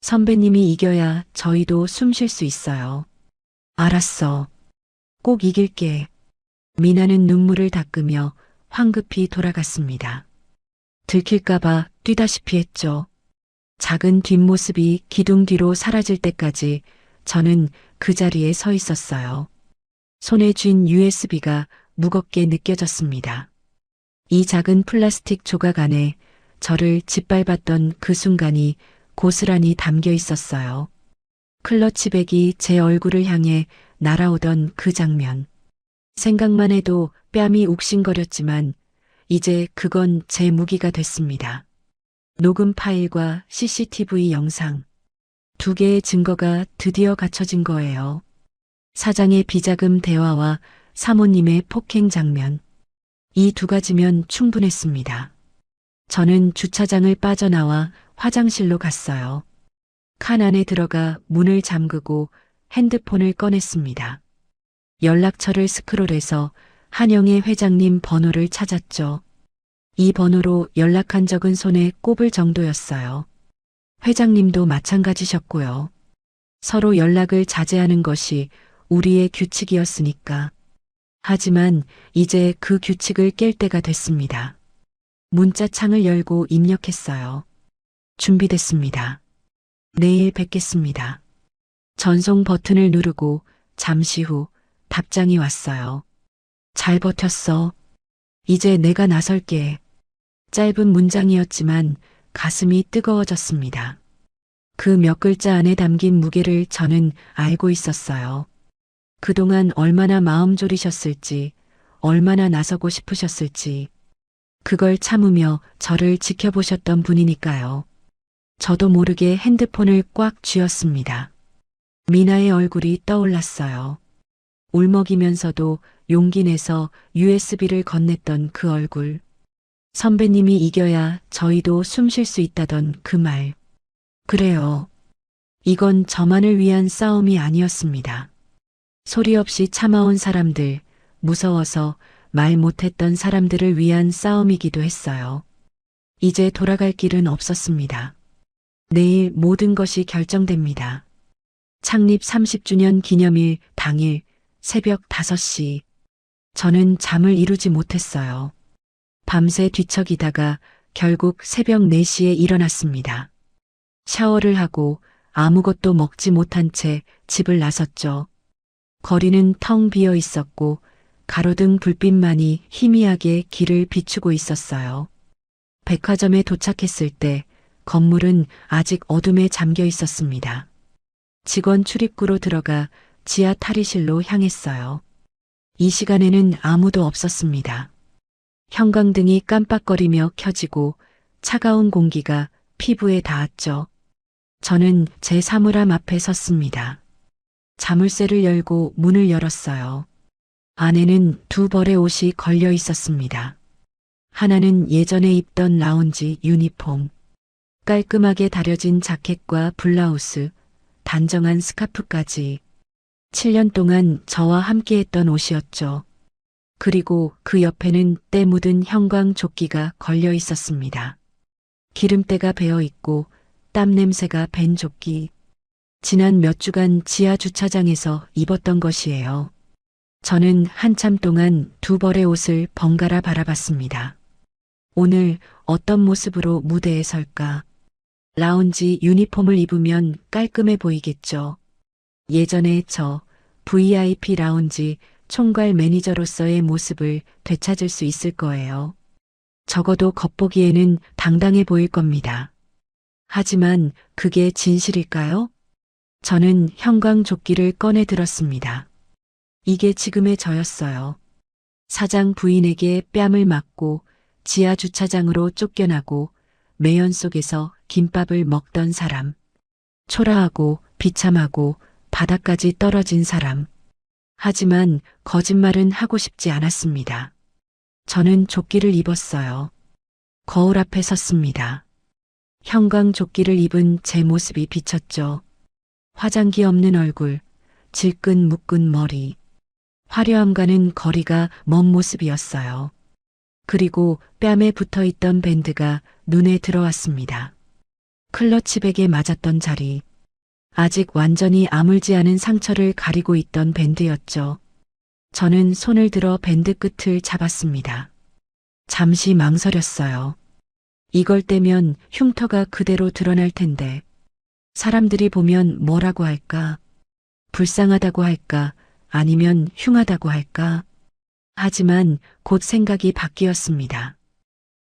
선배님이 이겨야 저희도 숨 쉴 수 있어요. 알았어. 꼭 이길게. 미나는 눈물을 닦으며 황급히 돌아갔습니다. 들킬까봐 뛰다시피 했죠. 작은 뒷모습이 기둥 뒤로 사라질 때까지 저는 그 자리에 서 있었어요. 손에 쥔 USB가 무겁게 느껴졌습니다. 이 작은 플라스틱 조각 안에 저를 짓밟았던 그 순간이 고스란히 담겨 있었어요. 클러치백이 제 얼굴을 향해 날아오던 그 장면. 생각만 해도 뺨이 욱신거렸지만 이제 그건 제 무기가 됐습니다. 녹음 파일과 CCTV 영상. 두 개의 증거가 드디어 갖춰진 거예요. 사장의 비자금 대화와 사모님의 폭행 장면. 이 두 가지면 충분했습니다. 저는 주차장을 빠져나와 화장실로 갔어요. 칸 안에 들어가 문을 잠그고 핸드폰을 꺼냈습니다. 연락처를 스크롤해서 한영애 회장님 번호를 찾았죠. 이 번호로 연락한 적은 손에 꼽을 정도였어요. 회장님도 마찬가지셨고요. 서로 연락을 자제하는 것이 우리의 규칙이었으니까. 하지만 이제 그 규칙을 깰 때가 됐습니다. 문자창을 열고 입력했어요. 준비됐습니다. 내일 뵙겠습니다. 전송 버튼을 누르고 잠시 후 답장이 왔어요. 잘 버텼어. 이제 내가 나설게. 짧은 문장이었지만 가슴이 뜨거워졌습니다. 그 몇 글자 안에 담긴 무게를 저는 알고 있었어요. 그동안 얼마나 마음 졸이셨을지, 얼마나 나서고 싶으셨을지, 그걸 참으며 저를 지켜보셨던 분이니까요. 저도 모르게 핸드폰을 꽉 쥐었습니다. 미나의 얼굴이 떠올랐어요. 울먹이면서도 용기 내서 USB를 건넸던 그 얼굴. 선배님이 이겨야 저희도 숨 쉴 수 있다던 그 말. 그래요. 이건 저만을 위한 싸움이 아니었습니다. 소리 없이 참아온 사람들, 무서워서 말 못했던 사람들을 위한 싸움이기도 했어요. 이제 돌아갈 길은 없었습니다. 내일 모든 것이 결정됩니다. 창립 30주년 기념일 당일 새벽 5시. 저는 잠을 이루지 못했어요. 밤새 뒤척이다가 결국 새벽 4시에 일어났습니다. 샤워를 하고 아무것도 먹지 못한 채 집을 나섰죠. 거리는 텅 비어 있었고 가로등 불빛만이 희미하게 길을 비추고 있었어요. 백화점에 도착했을 때 건물은 아직 어둠에 잠겨 있었습니다. 직원 출입구로 들어가 지하 탈의실로 향했어요. 이 시간에는 아무도 없었습니다. 형광등이 깜빡거리며 켜지고 차가운 공기가 피부에 닿았죠. 저는 제 사물함 앞에 섰습니다. 자물쇠를 열고 문을 열었어요. 안에는 두 벌의 옷이 걸려 있었습니다. 하나는 예전에 입던 라운지 유니폼, 깔끔하게 다려진 자켓과 블라우스, 단정한 스카프까지 7년 동안 저와 함께했던 옷이었죠. 그리고 그 옆에는 때 묻은 형광 조끼가 걸려 있었습니다. 기름때가 배어 있고 땀 냄새가 밴 조끼. 지난 몇 주간 지하 주차장에서 입었던 것이에요. 저는 한참 동안 두 벌의 옷을 번갈아 바라봤습니다. 오늘 어떤 모습으로 무대에 설까? 라운지 유니폼을 입으면 깔끔해 보이겠죠. 예전에 저 VIP 라운지 총괄 매니저로서의 모습을 되찾을 수 있을 거예요. 적어도 겉보기에는 당당해 보일 겁니다. 하지만 그게 진실일까요? 저는 형광조끼를 꺼내 들었습니다. 이게 지금의 저였어요. 사장 부인에게 뺨을 맞고 지하 주차장으로 쫓겨나고 매연 속에서 김밥을 먹던 사람. 초라하고 비참하고 바닥까지 떨어진 사람. 하지만 거짓말은 하고 싶지 않았습니다. 저는 조끼를 입었어요. 거울 앞에 섰습니다. 형광조끼를 입은 제 모습이 비쳤죠. 화장기 없는 얼굴, 질끈 묶은 머리. 화려함과는 거리가 먼 모습이었어요. 그리고 뺨에 붙어 있던 밴드가 눈에 들어왔습니다. 클러치백에 맞았던 자리. 아직 완전히 아물지 않은 상처를 가리고 있던 밴드였죠. 저는 손을 들어 밴드 끝을 잡았습니다. 잠시 망설였어요. 이걸 떼면 흉터가 그대로 드러날 텐데 사람들이 보면 뭐라고 할까? 불쌍하다고 할까? 아니면 흉하다고 할까? 하지만 곧 생각이 바뀌었습니다.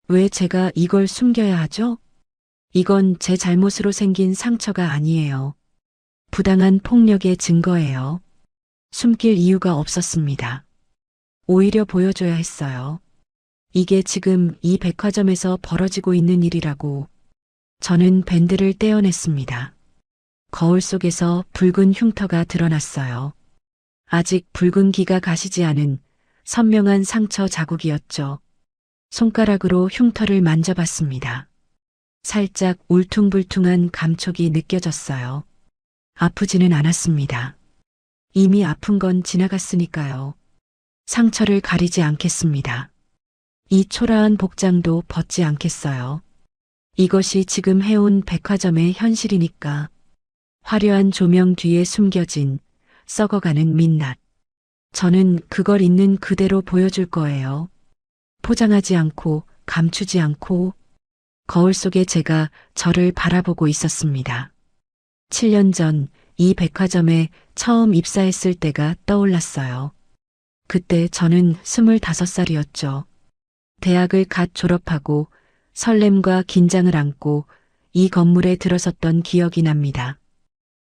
왜 제가 이걸 숨겨야 하죠? 이건 제 잘못으로 생긴 상처가 아니에요. 부당한 폭력의 증거예요. 숨길 이유가 없었습니다. 오히려 보여줘야 했어요. 이게 지금 이 백화점에서 벌어지고 있는 일이라고. 저는 밴드를 떼어냈습니다. 거울 속에서 붉은 흉터가 드러났어요. 아직 붉은기가 가시지 않은 선명한 상처 자국이었죠. 손가락으로 흉터를 만져봤습니다. 살짝 울퉁불퉁한 감촉이 느껴졌어요. 아프지는 않았습니다. 이미 아픈 건 지나갔으니까요. 상처를 가리지 않겠습니다. 이 초라한 복장도 벗지 않겠어요. 이것이 지금 해온 백화점의 현실이니까. 화려한 조명 뒤에 숨겨진 썩어가는 민낯. 저는 그걸 있는 그대로 보여줄 거예요. 포장하지 않고 감추지 않고. 거울 속에 제가 저를 바라보고 있었습니다. 7년 전 이 백화점에 처음 입사했을 때가 떠올랐어요. 그때 저는 25살이었죠. 대학을 갓 졸업하고 설렘과 긴장을 안고 이 건물에 들어섰던 기억이 납니다.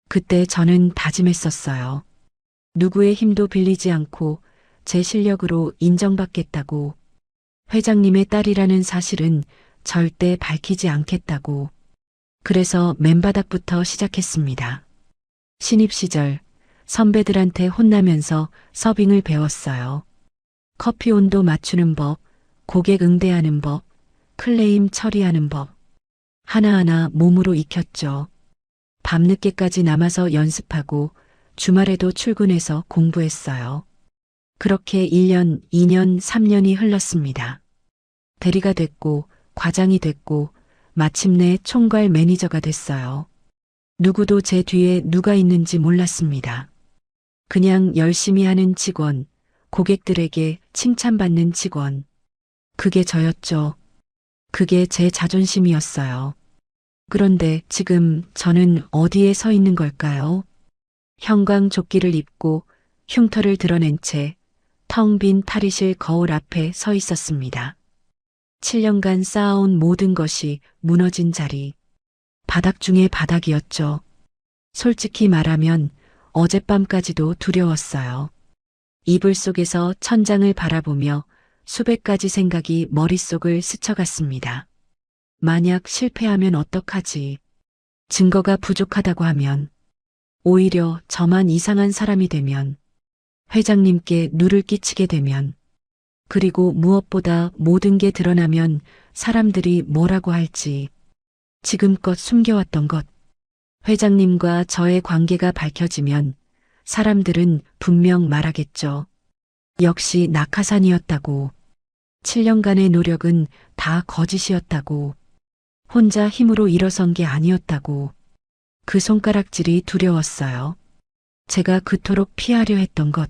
그때 저는 다짐했었어요. 누구의 힘도 빌리지 않고 제 실력으로 인정받겠다고. 회장님의 딸이라는 사실은 절대 밝히지 않겠다고. 그래서 맨바닥부터 시작했습니다. 신입 시절 선배들한테 혼나면서 서빙을 배웠어요. 커피 온도 맞추는 법, 고객 응대하는 법, 클레임 처리하는 법. 하나하나 몸으로 익혔죠. 밤늦게까지 남아서 연습하고 주말에도 출근해서 공부했어요. 그렇게 1년, 2년, 3년이 흘렀습니다. 대리가 됐고 과장이 됐고 마침내 총괄 매니저가 됐어요. 누구도 제 뒤에 누가 있는지 몰랐습니다. 그냥 열심히 하는 직원, 고객들에게 칭찬받는 직원. 그게 저였죠. 그게 제 자존심이었어요. 그런데 지금 저는 어디에 서 있는 걸까요? 형광조끼를 입고 흉터를 드러낸 채 텅 빈 탈의실 거울 앞에 서 있었습니다. 7년간 쌓아온 모든 것이 무너진 자리. 바닥 중에 바닥이었죠. 솔직히 말하면 어젯밤까지도 두려웠어요. 이불 속에서 천장을 바라보며 수백 가지 생각이 머릿속을 스쳐갔습니다. 만약 실패하면 어떡하지? 증거가 부족하다고 하면, 오히려 저만 이상한 사람이 되면, 회장님께 누를 끼치게 되면, 그리고 무엇보다 모든 게 드러나면 사람들이 뭐라고 할지, 지금껏 숨겨왔던 것, 회장님과 저의 관계가 밝혀지면 사람들은 분명 말하겠죠. 역시 낙하산이었다고. 7년간의 노력은 다 거짓이었다고. 혼자 힘으로 일어선 게 아니었다고. 그 손가락질이 두려웠어요. 제가 그토록 피하려 했던 것.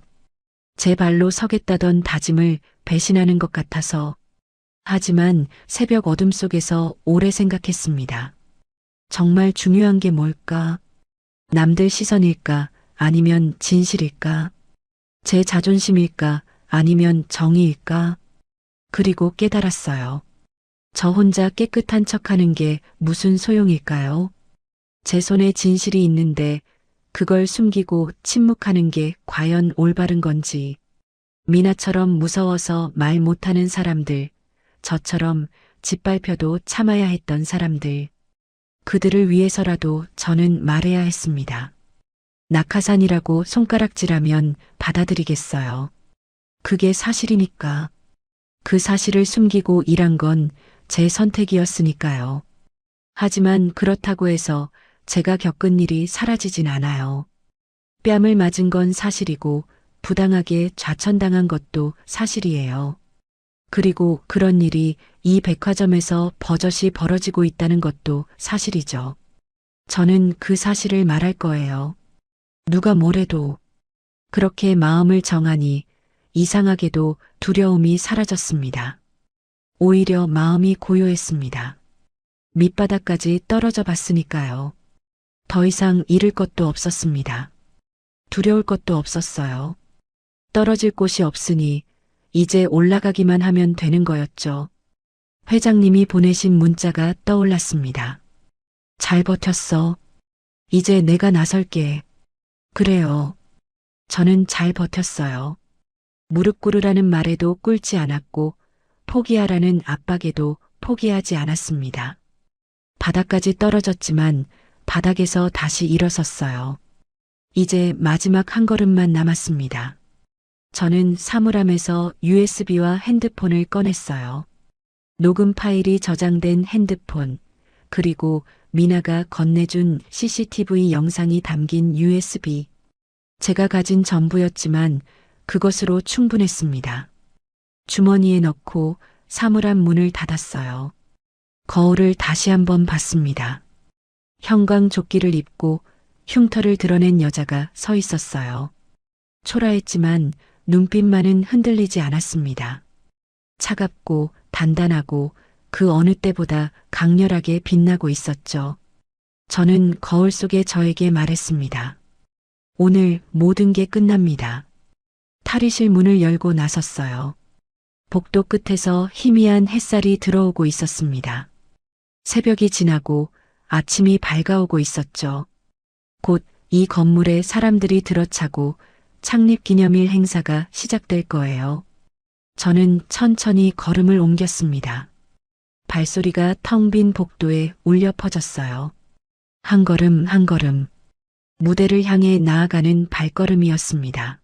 제 발로 서겠다던 다짐을 배신하는 것 같아서. 하지만 새벽 어둠 속에서 오래 생각했습니다. 정말 중요한 게 뭘까? 남들 시선일까? 아니면 진실일까? 제 자존심일까? 아니면 정의일까? 그리고 깨달았어요. 저 혼자 깨끗한 척하는 게 무슨 소용일까요? 제 손에 진실이 있는데 그걸 숨기고 침묵하는 게 과연 올바른 건지. 미나처럼 무서워서 말 못하는 사람들, 저처럼 짓밟혀도 참아야 했던 사람들. 그들을 위해서라도 저는 말해야 했습니다. 낙하산이라고 손가락질하면 받아들이겠어요. 그게 사실이니까. 그 사실을 숨기고 일한 건 제 선택이었으니까요. 하지만 그렇다고 해서 제가 겪은 일이 사라지진 않아요. 뺨을 맞은 건 사실이고 부당하게 좌천당한 것도 사실이에요. 그리고 그런 일이 이 백화점에서 버젓이 벌어지고 있다는 것도 사실이죠. 저는 그 사실을 말할 거예요. 누가 뭐래도. 그렇게 마음을 정하니 이상하게도 두려움이 사라졌습니다. 오히려 마음이 고요했습니다. 밑바닥까지 떨어져 봤으니까요. 더 이상 잃을 것도 없었습니다. 두려울 것도 없었어요. 떨어질 곳이 없으니 이제 올라가기만 하면 되는 거였죠. 회장님이 보내신 문자가 떠올랐습니다. 잘 버텼어. 이제 내가 나설게. 그래요. 저는 잘 버텼어요. 무릎 꿇으라는 말에도 꿇지 않았고 포기하라는 압박에도 포기하지 않았습니다. 바닥까지 떨어졌지만 바닥에서 다시 일어섰어요. 이제 마지막 한 걸음만 남았습니다. 저는 사물함에서 USB와 핸드폰을 꺼냈어요. 녹음 파일이 저장된 핸드폰, 그리고 미나가 건네준 CCTV 영상이 담긴 USB. 제가 가진 전부였지만 그것으로 충분했습니다. 주머니에 넣고 사물함 문을 닫았어요. 거울을 다시 한번 봤습니다. 형광조끼를 입고 흉터를 드러낸 여자가 서 있었어요. 초라했지만 눈빛만은 흔들리지 않았습니다. 차갑고 단단하고 그 어느 때보다 강렬하게 빛나고 있었죠. 저는 거울 속에 저에게 말했습니다. 오늘 모든 게 끝납니다. 탈의실 문을 열고 나섰어요. 복도 끝에서 희미한 햇살이 들어오고 있었습니다. 새벽이 지나고 아침이 밝아오고 있었죠. 곧 이 건물에 사람들이 들어차고 창립기념일 행사가 시작될 거예요. 저는 천천히 걸음을 옮겼습니다. 발소리가 텅 빈 복도에 울려 퍼졌어요. 한 걸음 한 걸음. 무대를 향해 나아가는 발걸음이었습니다.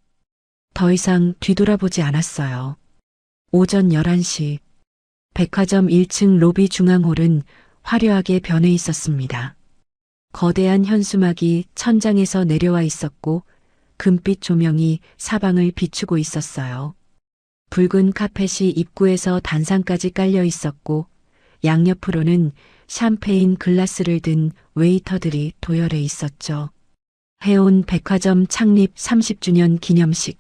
더 이상 뒤돌아보지 않았어요. 오전 11시. 백화점 1층 로비 중앙홀은 화려하게 변해 있었습니다. 거대한 현수막이 천장에서 내려와 있었고 금빛 조명이 사방을 비추고 있었어요. 붉은 카펫이 입구에서 단상까지 깔려 있었고 양옆으로는 샴페인 글라스를 든 웨이터들이 도열해 있었죠. 해온 백화점 창립 30주년 기념식.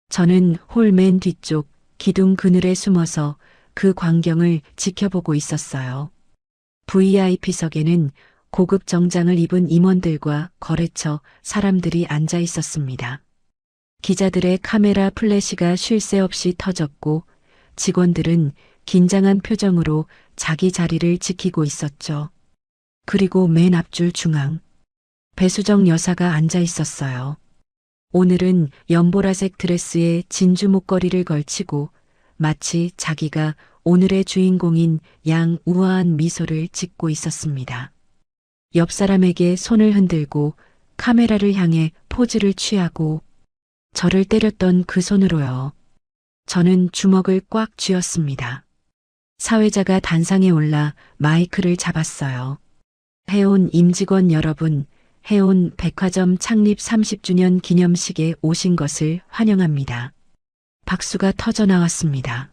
저는 홀 맨 뒤쪽 기둥 그늘에 숨어서 그 광경을 지켜보고 있었어요. VIP석에는 고급 정장을 입은 임원들과 거래처 사람들이 앉아 있었습니다. 기자들의 카메라 플래시가 쉴 새 없이 터졌고 직원들은 긴장한 표정으로 자기 자리를 지키고 있었죠. 그리고 맨 앞줄 중앙, 배수정 여사가 앉아 있었어요. 오늘은 연보라색 드레스에 진주 목걸이를 걸치고 마치 자기가 오늘의 주인공인 양 우아한 미소를 짓고 있었습니다. 옆 사람에게 손을 흔들고 카메라를 향해 포즈를 취하고 저를 때렸던 그 손으로요. 저는 주먹을 꽉 쥐었습니다. 사회자가 단상에 올라 마이크를 잡았어요. 해온 임직원 여러분, 해온 백화점 창립 30주년 기념식에 오신 것을 환영합니다. 박수가 터져 나왔습니다.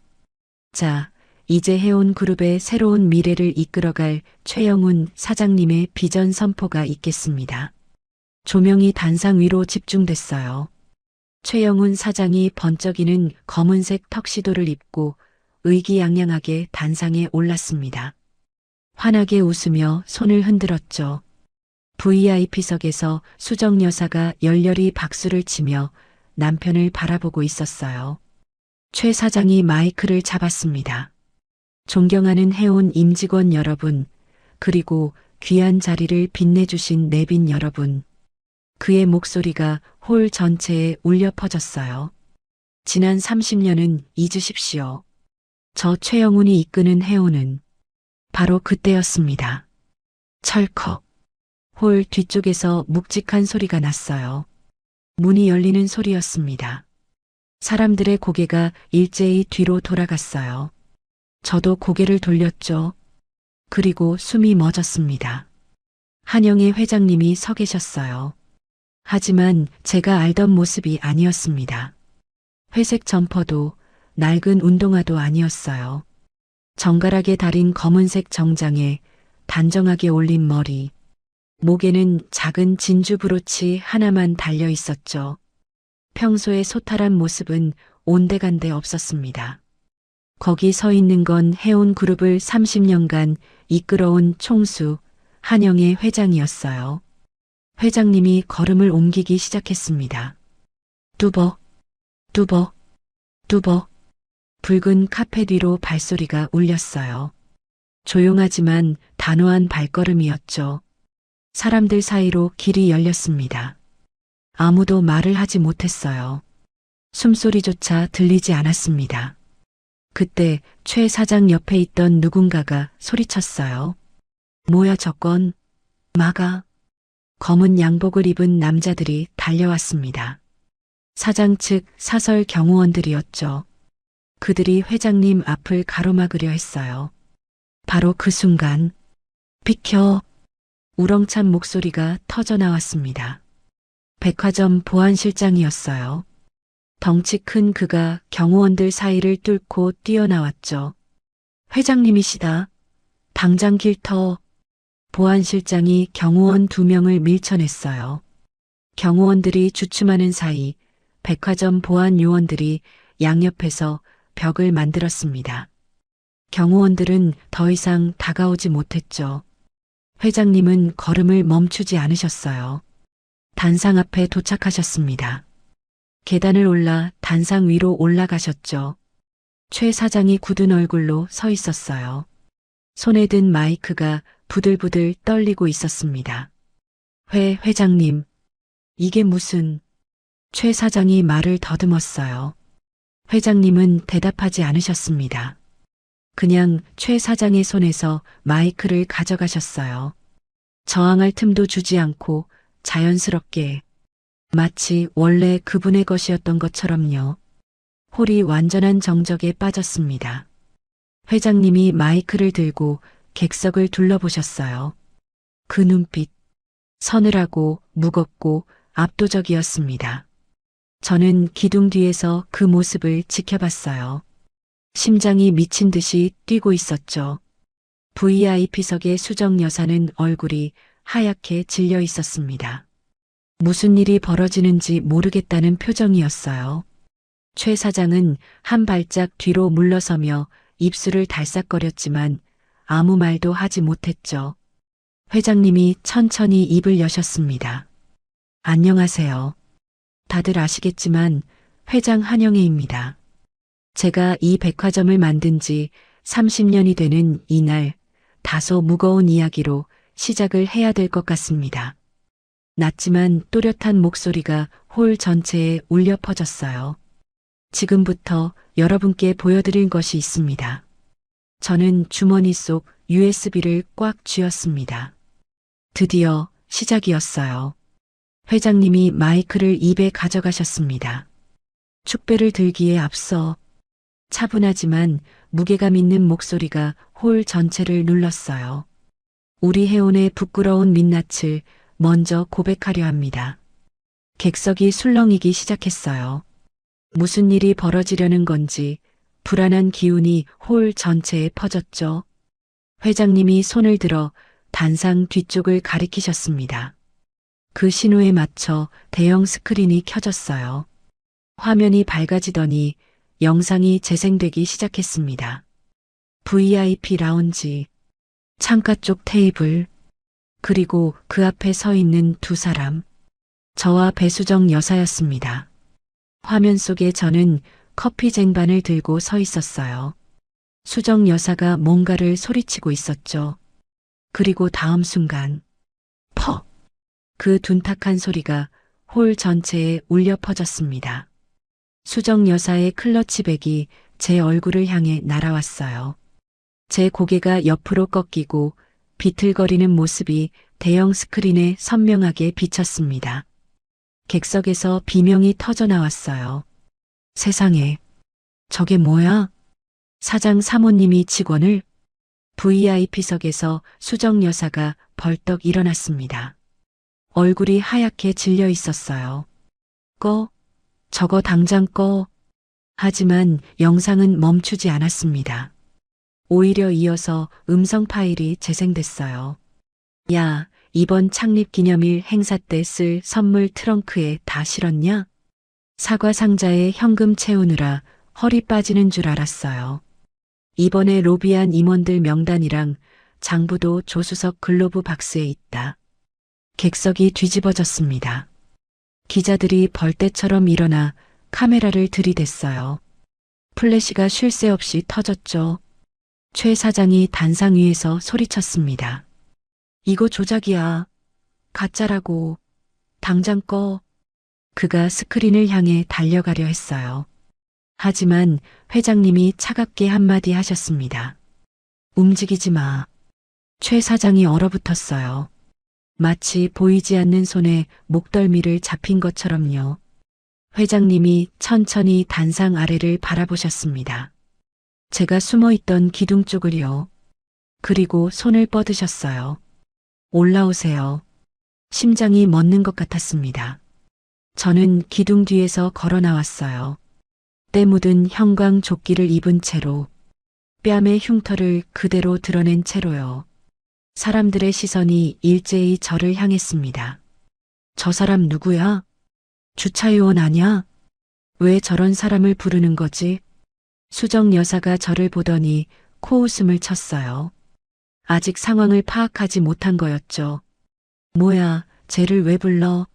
자, 이제 해온 그룹의 새로운 미래를 이끌어갈 최영훈 사장님의 비전 선포가 있겠습니다. 조명이 단상 위로 집중됐어요. 최영훈 사장이 번쩍이는 검은색 턱시도를 입고 의기양양하게 단상에 올랐습니다. 환하게 웃으며 손을 흔들었죠. VIP석에서 수정 여사가 열렬히 박수를 치며 남편을 바라보고 있었어요. 최 사장이 마이크를 잡았습니다. 존경하는 해온 임직원 여러분, 그리고 귀한 자리를 빛내주신 내빈 여러분. 그의 목소리가 홀 전체에 울려 퍼졌어요. 지난 30년은 잊으십시오. 저 최영훈이 이끄는 해오는 바로 그때였습니다. 철컥. 홀 뒤쪽에서 묵직한 소리가 났어요. 문이 열리는 소리였습니다. 사람들의 고개가 일제히 뒤로 돌아갔어요. 저도 고개를 돌렸죠. 그리고 숨이 멎었습니다. 한영애 회장님이 서 계셨어요. 하지만 제가 알던 모습이 아니었습니다. 회색 점퍼도 낡은 운동화도 아니었어요. 정갈하게 다린 검은색 정장에 단정하게 올린 머리, 목에는 작은 진주 브로치 하나만 달려 있었죠. 평소의 소탈한 모습은 온데간데 없었습니다. 거기 서 있는 건 해온 그룹을 30년간 이끌어온 총수 한영애 회장이었어요. 회장님이 걸음을 옮기기 시작했습니다. 뚜벅, 뚜벅, 뚜벅. 붉은 카페 뒤로 발소리가 울렸어요. 조용하지만 단호한 발걸음이었죠. 사람들 사이로 길이 열렸습니다. 아무도 말을 하지 못했어요. 숨소리조차 들리지 않았습니다. 그때 최 사장 옆에 있던 누군가가 소리쳤어요. 뭐야 저건? 막아. 검은 양복을 입은 남자들이 달려왔습니다. 사장 측 사설 경호원들이었죠. 그들이 회장님 앞을 가로막으려 했어요. 바로 그 순간 비켜! 우렁찬 목소리가 터져 나왔습니다. 백화점 보안실장이었어요. 덩치 큰 그가 경호원들 사이를 뚫고 뛰어나왔죠. 회장님이시다. 당장 길 터. 보안실장이 경호원 2명을 밀쳐냈어요. 경호원들이 주춤하는 사이 백화점 보안 요원들이 양옆에서 벽을 만들었습니다. 경호원들은 더 이상 다가오지 못했죠. 회장님은 걸음을 멈추지 않으셨어요. 단상 앞에 도착하셨습니다. 계단을 올라 단상 위로 올라가셨죠. 최 사장이 굳은 얼굴로 서 있었어요. 손에 든 마이크가 부들부들 떨리고 있었습니다. 회장님, 이게 무슨... 최 사장이 말을 더듬었어요. 회장님은 대답하지 않으셨습니다. 그냥 최 사장의 손에서 마이크를 가져가셨어요. 저항할 틈도 주지 않고 자연스럽게 마치 원래 그분의 것이었던 것처럼요. 홀이 완전한 정적에 빠졌습니다. 회장님이 마이크를 들고 객석을 둘러보셨어요. 그 눈빛, 서늘하고 무겁고 압도적이었습니다. 저는 기둥 뒤에서 그 모습을 지켜봤어요. 심장이 미친 듯이 뛰고 있었죠. VIP석의 수정 여사는 얼굴이 하얗게 질려 있었습니다. 무슨 일이 벌어지는지 모르겠다는 표정이었어요. 최 사장은 한 발짝 뒤로 물러서며 입술을 달싹거렸지만 아무 말도 하지 못했죠. 회장님이 천천히 입을 여셨습니다. 안녕하세요. 다들 아시겠지만 회장 한영애입니다. 제가 이 백화점을 만든 지 30년이 되는 이날 다소 무거운 이야기로 시작을 해야 될 것 같습니다. 낮지만 또렷한 목소리가 홀 전체에 울려 퍼졌어요. 지금부터 여러분께 보여드릴 것이 있습니다. 저는 주머니 속 USB를 꽉 쥐었습니다. 드디어 시작이었어요. 회장님이 마이크를 입에 가져가셨습니다. 축배를 들기에 앞서 차분하지만 무게감 있는 목소리가 홀 전체를 눌렀어요. 우리 해운의 부끄러운 민낯을 먼저 고백하려 합니다. 객석이 술렁이기 시작했어요. 무슨 일이 벌어지려는 건지 불안한 기운이 홀 전체에 퍼졌죠. 회장님이 손을 들어 단상 뒤쪽을 가리키셨습니다. 그 신호에 맞춰 대형 스크린이 켜졌어요. 화면이 밝아지더니 영상이 재생되기 시작했습니다. VIP 라운지, 창가 쪽 테이블, 그리고 그 앞에 서 있는 두 사람. 저와 배수정 여사였습니다. 화면 속에 저는 커피 쟁반을 들고 서 있었어요. 수정 여사가 뭔가를 소리치고 있었죠. 그리고 다음 순간, 퍽! 그 둔탁한 소리가 홀 전체에 울려 퍼졌습니다. 수정 여사의 클러치백이 제 얼굴을 향해 날아왔어요. 제 고개가 옆으로 꺾이고 비틀거리는 모습이 대형 스크린에 선명하게 비쳤습니다. 객석에서 비명이 터져 나왔어요. 세상에, 저게 뭐야? 사장 사모님이 직원을 VIP석에서 수정 여사가 벌떡 일어났습니다. 얼굴이 하얗게 질려 있었어요. 꺼, 저거 당장 꺼. 하지만 영상은 멈추지 않았습니다. 오히려 이어서 음성 파일이 재생됐어요. 야, 이번 창립 기념일 행사 때 쓸 선물 트렁크에 다 실었냐? 사과 상자에 현금 채우느라 허리 빠지는 줄 알았어요. 이번에 로비한 임원들 명단이랑 장부도 조수석 글로브 박스에 있다. 객석이 뒤집어졌습니다. 기자들이 벌떼처럼 일어나 카메라를 들이댔어요. 플래시가 쉴 새 없이 터졌죠. 최 사장이 단상 위에서 소리쳤습니다. 이거 조작이야. 가짜라고. 당장 꺼. 그가 스크린을 향해 달려가려 했어요. 하지만 회장님이 차갑게 한마디 하셨습니다. 움직이지 마. 최 사장이 얼어붙었어요. 마치 보이지 않는 손에 목덜미를 잡힌 것처럼요. 회장님이 천천히 단상 아래를 바라보셨습니다. 제가 숨어있던 기둥 쪽을요. 그리고 손을 뻗으셨어요. 올라오세요. 심장이 멎는 것 같았습니다. 저는 기둥 뒤에서 걸어 나왔어요. 때 묻은 형광 조끼를 입은 채로, 뺨의 흉터를 그대로 드러낸 채로요. 사람들의 시선이 일제히 저를 향했습니다. 저 사람 누구야? 주차요원 아냐? 왜 저런 사람을 부르는 거지? 수정 여사가 저를 보더니 코웃음을 쳤어요. 아직 상황을 파악하지 못한 거였죠. 뭐야, 쟤를 왜 불러?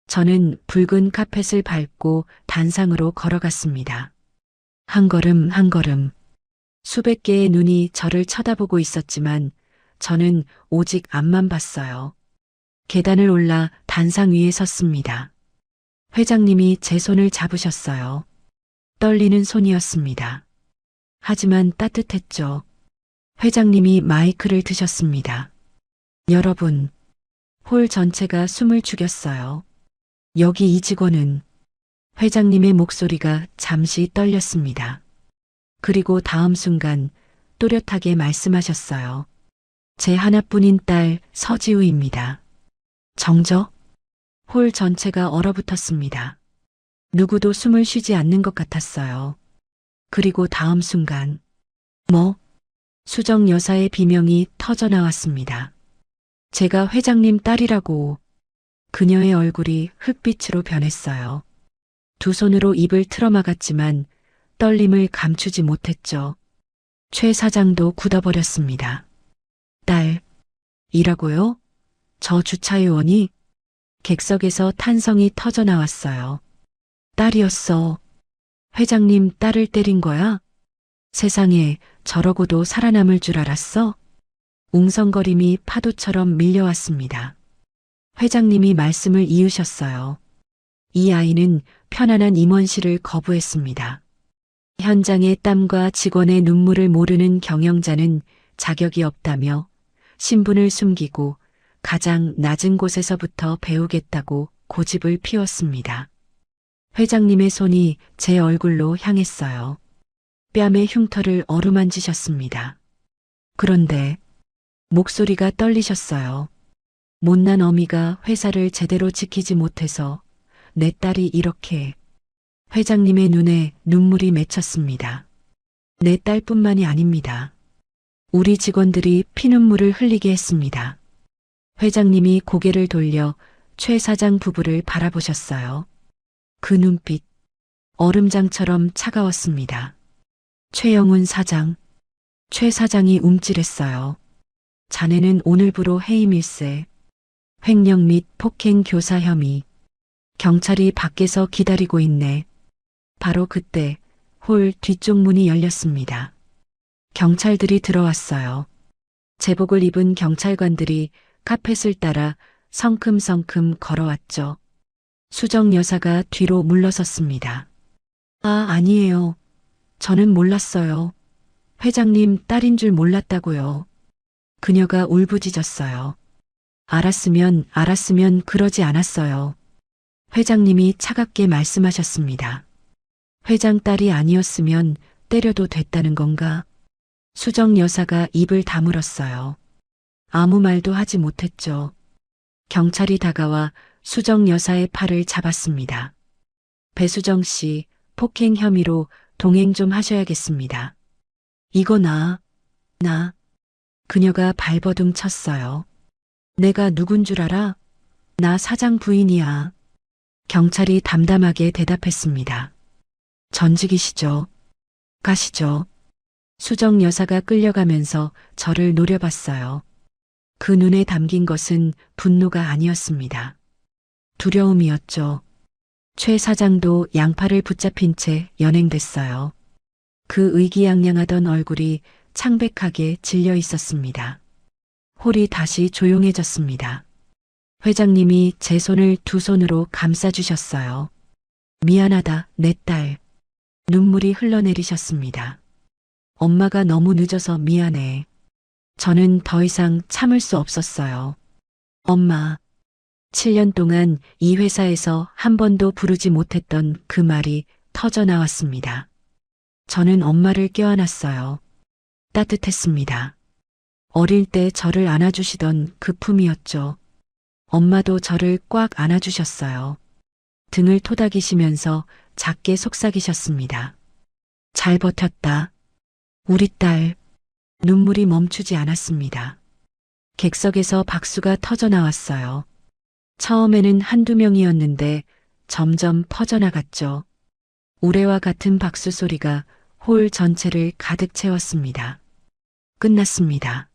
저는 붉은 카펫을 밟고 단상으로 걸어갔습니다. 한 걸음 한 걸음. 수백 개의 눈이 저를 쳐다보고 있었지만 저는 오직 앞만 봤어요. 계단을 올라 단상 위에 섰습니다. 회장님이 제 손을 잡으셨어요. 떨리는 손이었습니다. 하지만 따뜻했죠. 회장님이 마이크를 드셨습니다. 여러분, 홀 전체가 숨을 죽였어요. 여기 이 직원은 회장님의 목소리가 잠시 떨렸습니다. 그리고 다음 순간 또렷하게 말씀하셨어요. 제 하나뿐인 딸 서지우입니다. 정적? 홀 전체가 얼어붙었습니다. 누구도 숨을 쉬지 않는 것 같았어요. 그리고 다음 순간, 수정 여사의 비명이 터져 나왔습니다. 제가 회장님 딸이라고. 그녀의 얼굴이 흙빛으로 변했어요. 두 손으로 입을 틀어막았지만 떨림을 감추지 못했죠. 최 사장도 굳어버렸습니다. 딸이라고요? 저 주차요원이? 객석에서 탄성이 터져 나왔어요. 딸이었어. 회장님 딸을 때린 거야? 세상에 저러고도 살아남을 줄 알았어? 웅성거림이 파도처럼 밀려왔습니다. 회장님이 말씀을 이으셨어요. 이 아이는 편안한 임원실을 거부했습니다. 현장의 땀과 직원의 눈물을 모르는 경영자는 자격이 없다며 신분을 숨기고 가장 낮은 곳에서부터 배우겠다고 고집을 피웠습니다. 회장님의 손이 제 얼굴로 향했어요. 뺨의 흉터를 어루만지셨습니다. 그런데 목소리가 떨리셨어요. 못난 어미가 회사를 제대로 지키지 못해서 내 딸이 이렇게. 회장님의 눈에 눈물이 맺혔습니다. 내 딸뿐만이 아닙니다. 우리 직원들이 피눈물을 흘리게 했습니다. 회장님이 고개를 돌려 최 사장 부부를 바라보셨어요. 그 눈빛, 얼음장처럼 차가웠습니다. 최영훈 사장, 최 사장이 움찔했어요. 자네는 오늘부로 해임일세. 횡령 및 폭행 교사 혐의. 경찰이 밖에서 기다리고 있네. 바로 그때 홀 뒤쪽 문이 열렸습니다. 경찰들이 들어왔어요. 제복을 입은 경찰관들이 카펫을 따라 성큼성큼 걸어왔죠. 수정 여사가 뒤로 물러섰습니다. 아니에요. 저는 몰랐어요. 회장님 딸인 줄 몰랐다고요. 그녀가 울부짖었어요. 알았으면 그러지 않았어요. 회장님이 차갑게 말씀하셨습니다. 회장 딸이 아니었으면 때려도 됐다는 건가? 수정 여사가 입을 다물었어요. 아무 말도 하지 못했죠. 경찰이 다가와 수정 여사의 팔을 잡았습니다. 배수정 씨, 폭행 혐의로 동행 좀 하셔야겠습니다. 이거 나. 그녀가 발버둥 쳤어요. 내가 누군 줄 알아? 나 사장 부인이야. 경찰이 담담하게 대답했습니다. 전직이시죠? 가시죠. 수정 여사가 끌려가면서 저를 노려봤어요. 그 눈에 담긴 것은 분노가 아니었습니다. 두려움이었죠. 최 사장도 양팔을 붙잡힌 채 연행됐어요. 그 의기양양하던 얼굴이 창백하게 질려 있었습니다. 홀이 다시 조용해졌습니다. 회장님이 제 손을 두 손으로 감싸주셨어요. 미안하다, 내 딸. 눈물이 흘러내리셨습니다. 엄마가 너무 늦어서 미안해. 저는 더 이상 참을 수 없었어요. 엄마. 7년 동안 이 회사에서 한 번도 부르지 못했던 그 말이 터져 나왔습니다. 저는 엄마를 껴안았어요. 따뜻했습니다. 어릴 때 저를 안아주시던 그 품이었죠. 엄마도 저를 꽉 안아주셨어요. 등을 토닥이시면서 작게 속삭이셨습니다. 잘 버텼다. 우리 딸. 눈물이 멈추지 않았습니다. 객석에서 박수가 터져 나왔어요. 처음에는 한두 명이었는데 점점 퍼져나갔죠. 우레와 같은 박수 소리가 홀 전체를 가득 채웠습니다. 끝났습니다.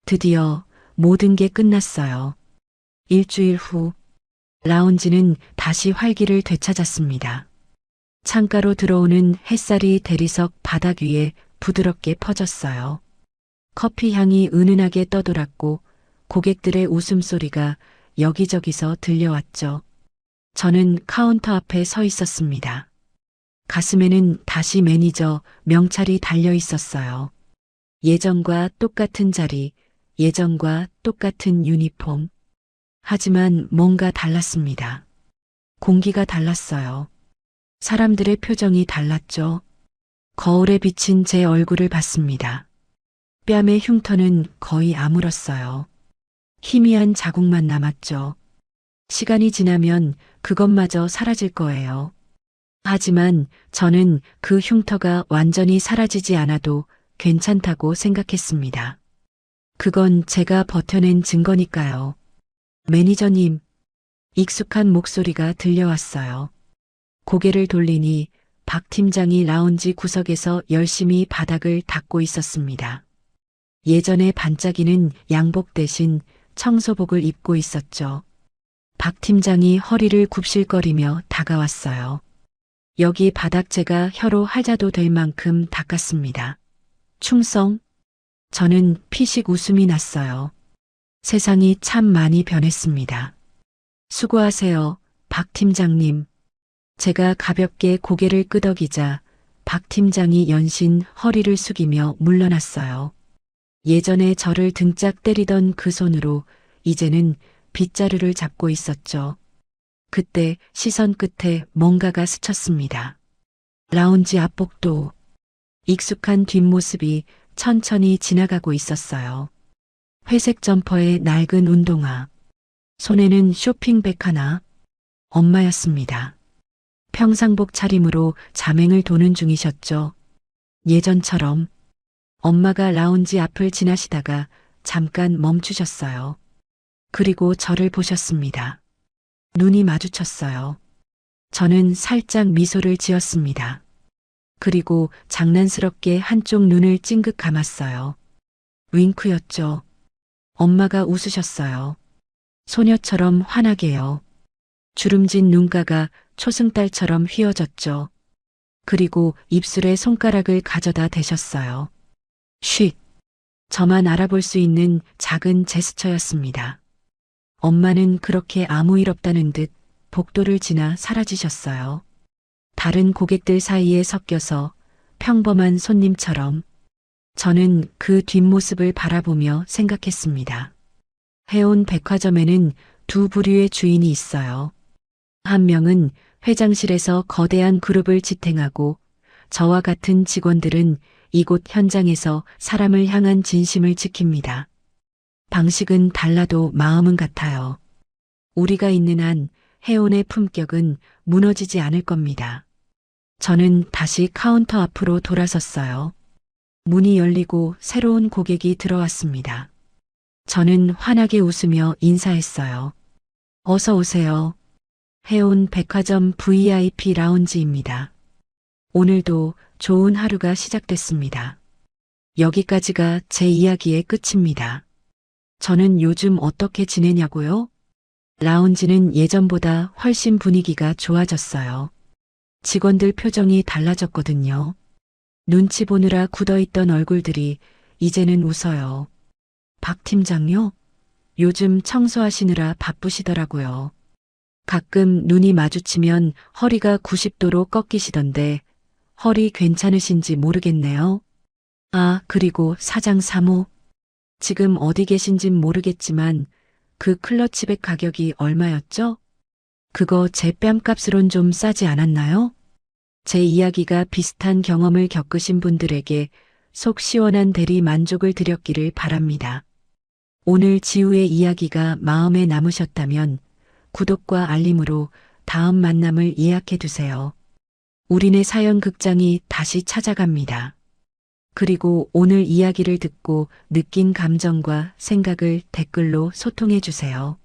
드디어 모든 게 끝났어요. 일주일 후 라운지는 다시 활기를 되찾았습니다. 창가로 들어오는 햇살이 대리석 바닥 위에 부드럽게 퍼졌어요. 커피 향이 은은하게 떠돌았고 고객들의 웃음소리가 여기저기서 들려왔죠. 저는 카운터 앞에 서 있었습니다. 가슴에는 다시 매니저 명찰이 달려 있었어요. 예전과 똑같은 자리, 예전과 똑같은 유니폼. 하지만 뭔가 달랐습니다. 공기가 달랐어요. 사람들의 표정이 달랐죠. 거울에 비친 제 얼굴을 봤습니다. 뺨의 흉터는 거의 아물었어요. 희미한 자국만 남았죠. 시간이 지나면 그것마저 사라질 거예요. 하지만 저는 그 흉터가 완전히 사라지지 않아도 괜찮다고 생각했습니다. 그건 제가 버텨낸 증거니까요. 매니저님, 익숙한 목소리가 들려왔어요. 고개를 돌리니 박 팀장이 라운지 구석에서 열심히 바닥을 닦고 있었습니다. 예전에 반짝이는 양복 대신 청소복을 입고 있었죠. 박 팀장이 허리를 굽실거리며 다가왔어요. 여기 바닥 제가 혀로 할자도 될 만큼 닦았습니다. 충성? 저는 피식 웃음이 났어요. 세상이 참 많이 변했습니다. 수고하세요, 박 팀장님. 제가 가볍게 고개를 끄덕이자 박 팀장이 연신 허리를 숙이며 물러났어요. 예전에 저를 등짝 때리던 그 손으로 이제는 빗자루를 잡고 있었죠. 그때 시선 끝에 뭔가가 스쳤습니다. 라운지 앞복도. 익숙한 뒷모습이 천천히 지나가고 있었어요. 회색 점퍼에 낡은 운동화. 손에는 쇼핑백 하나. 엄마였습니다. 평상복 차림으로 자맹을 도는 중이셨죠. 예전처럼. 엄마가 라운지 앞을 지나시다가 잠깐 멈추셨어요. 그리고 저를 보셨습니다. 눈이 마주쳤어요. 저는 살짝 미소를 지었습니다. 그리고 장난스럽게 한쪽 눈을 찡긋 감았어요. 윙크였죠. 엄마가 웃으셨어요. 소녀처럼 환하게요. 주름진 눈가가 초승달처럼 휘어졌죠. 그리고 입술에 손가락을 가져다 대셨어요. 쉿. 저만 알아볼 수 있는 작은 제스처였습니다. 엄마는 그렇게 아무 일 없다는 듯 복도를 지나 사라지셨어요. 다른 고객들 사이에 섞여서 평범한 손님처럼 저는 그 뒷모습을 바라보며 생각했습니다. 해온 백화점에는 두 부류의 주인이 있어요. 한 명은 회장실에서 거대한 그룹을 지탱하고 저와 같은 직원들은 이곳 현장에서 사람을 향한 진심을 지킵니다. 방식은 달라도 마음은 같아요. 우리가 있는 한 해온의 품격은 무너지지 않을 겁니다. 저는 다시 카운터 앞으로 돌아섰어요. 문이 열리고 새로운 고객이 들어왔습니다. 저는 환하게 웃으며 인사했어요. 어서 오세요. 해온 백화점 VIP 라운지입니다. 오늘도 좋은 하루가 시작됐습니다. 여기까지가 제 이야기의 끝입니다. 저는 요즘 어떻게 지내냐고요? 라운지는 예전보다 훨씬 분위기가 좋아졌어요. 직원들 표정이 달라졌거든요. 눈치 보느라 굳어있던 얼굴들이 이제는 웃어요. 박 팀장요? 요즘 청소하시느라 바쁘시더라고요. 가끔 눈이 마주치면 허리가 90도로 꺾이시던데 허리 괜찮으신지 모르겠네요. 아, 그리고 사장 사모. 지금 어디 계신진 모르겠지만 그 클러치백 가격이 얼마였죠? 그거 제 뺨값으론 좀 싸지 않았나요? 제 이야기가 비슷한 경험을 겪으신 분들에게 속 시원한 대리 만족을 드렸기를 바랍니다. 오늘 지우의 이야기가 마음에 남으셨다면 구독과 알림으로 다음 만남을 예약해 두세요. 우리네 사연 극장이 다시 찾아갑니다. 그리고 오늘 이야기를 듣고 느낀 감정과 생각을 댓글로 소통해 주세요.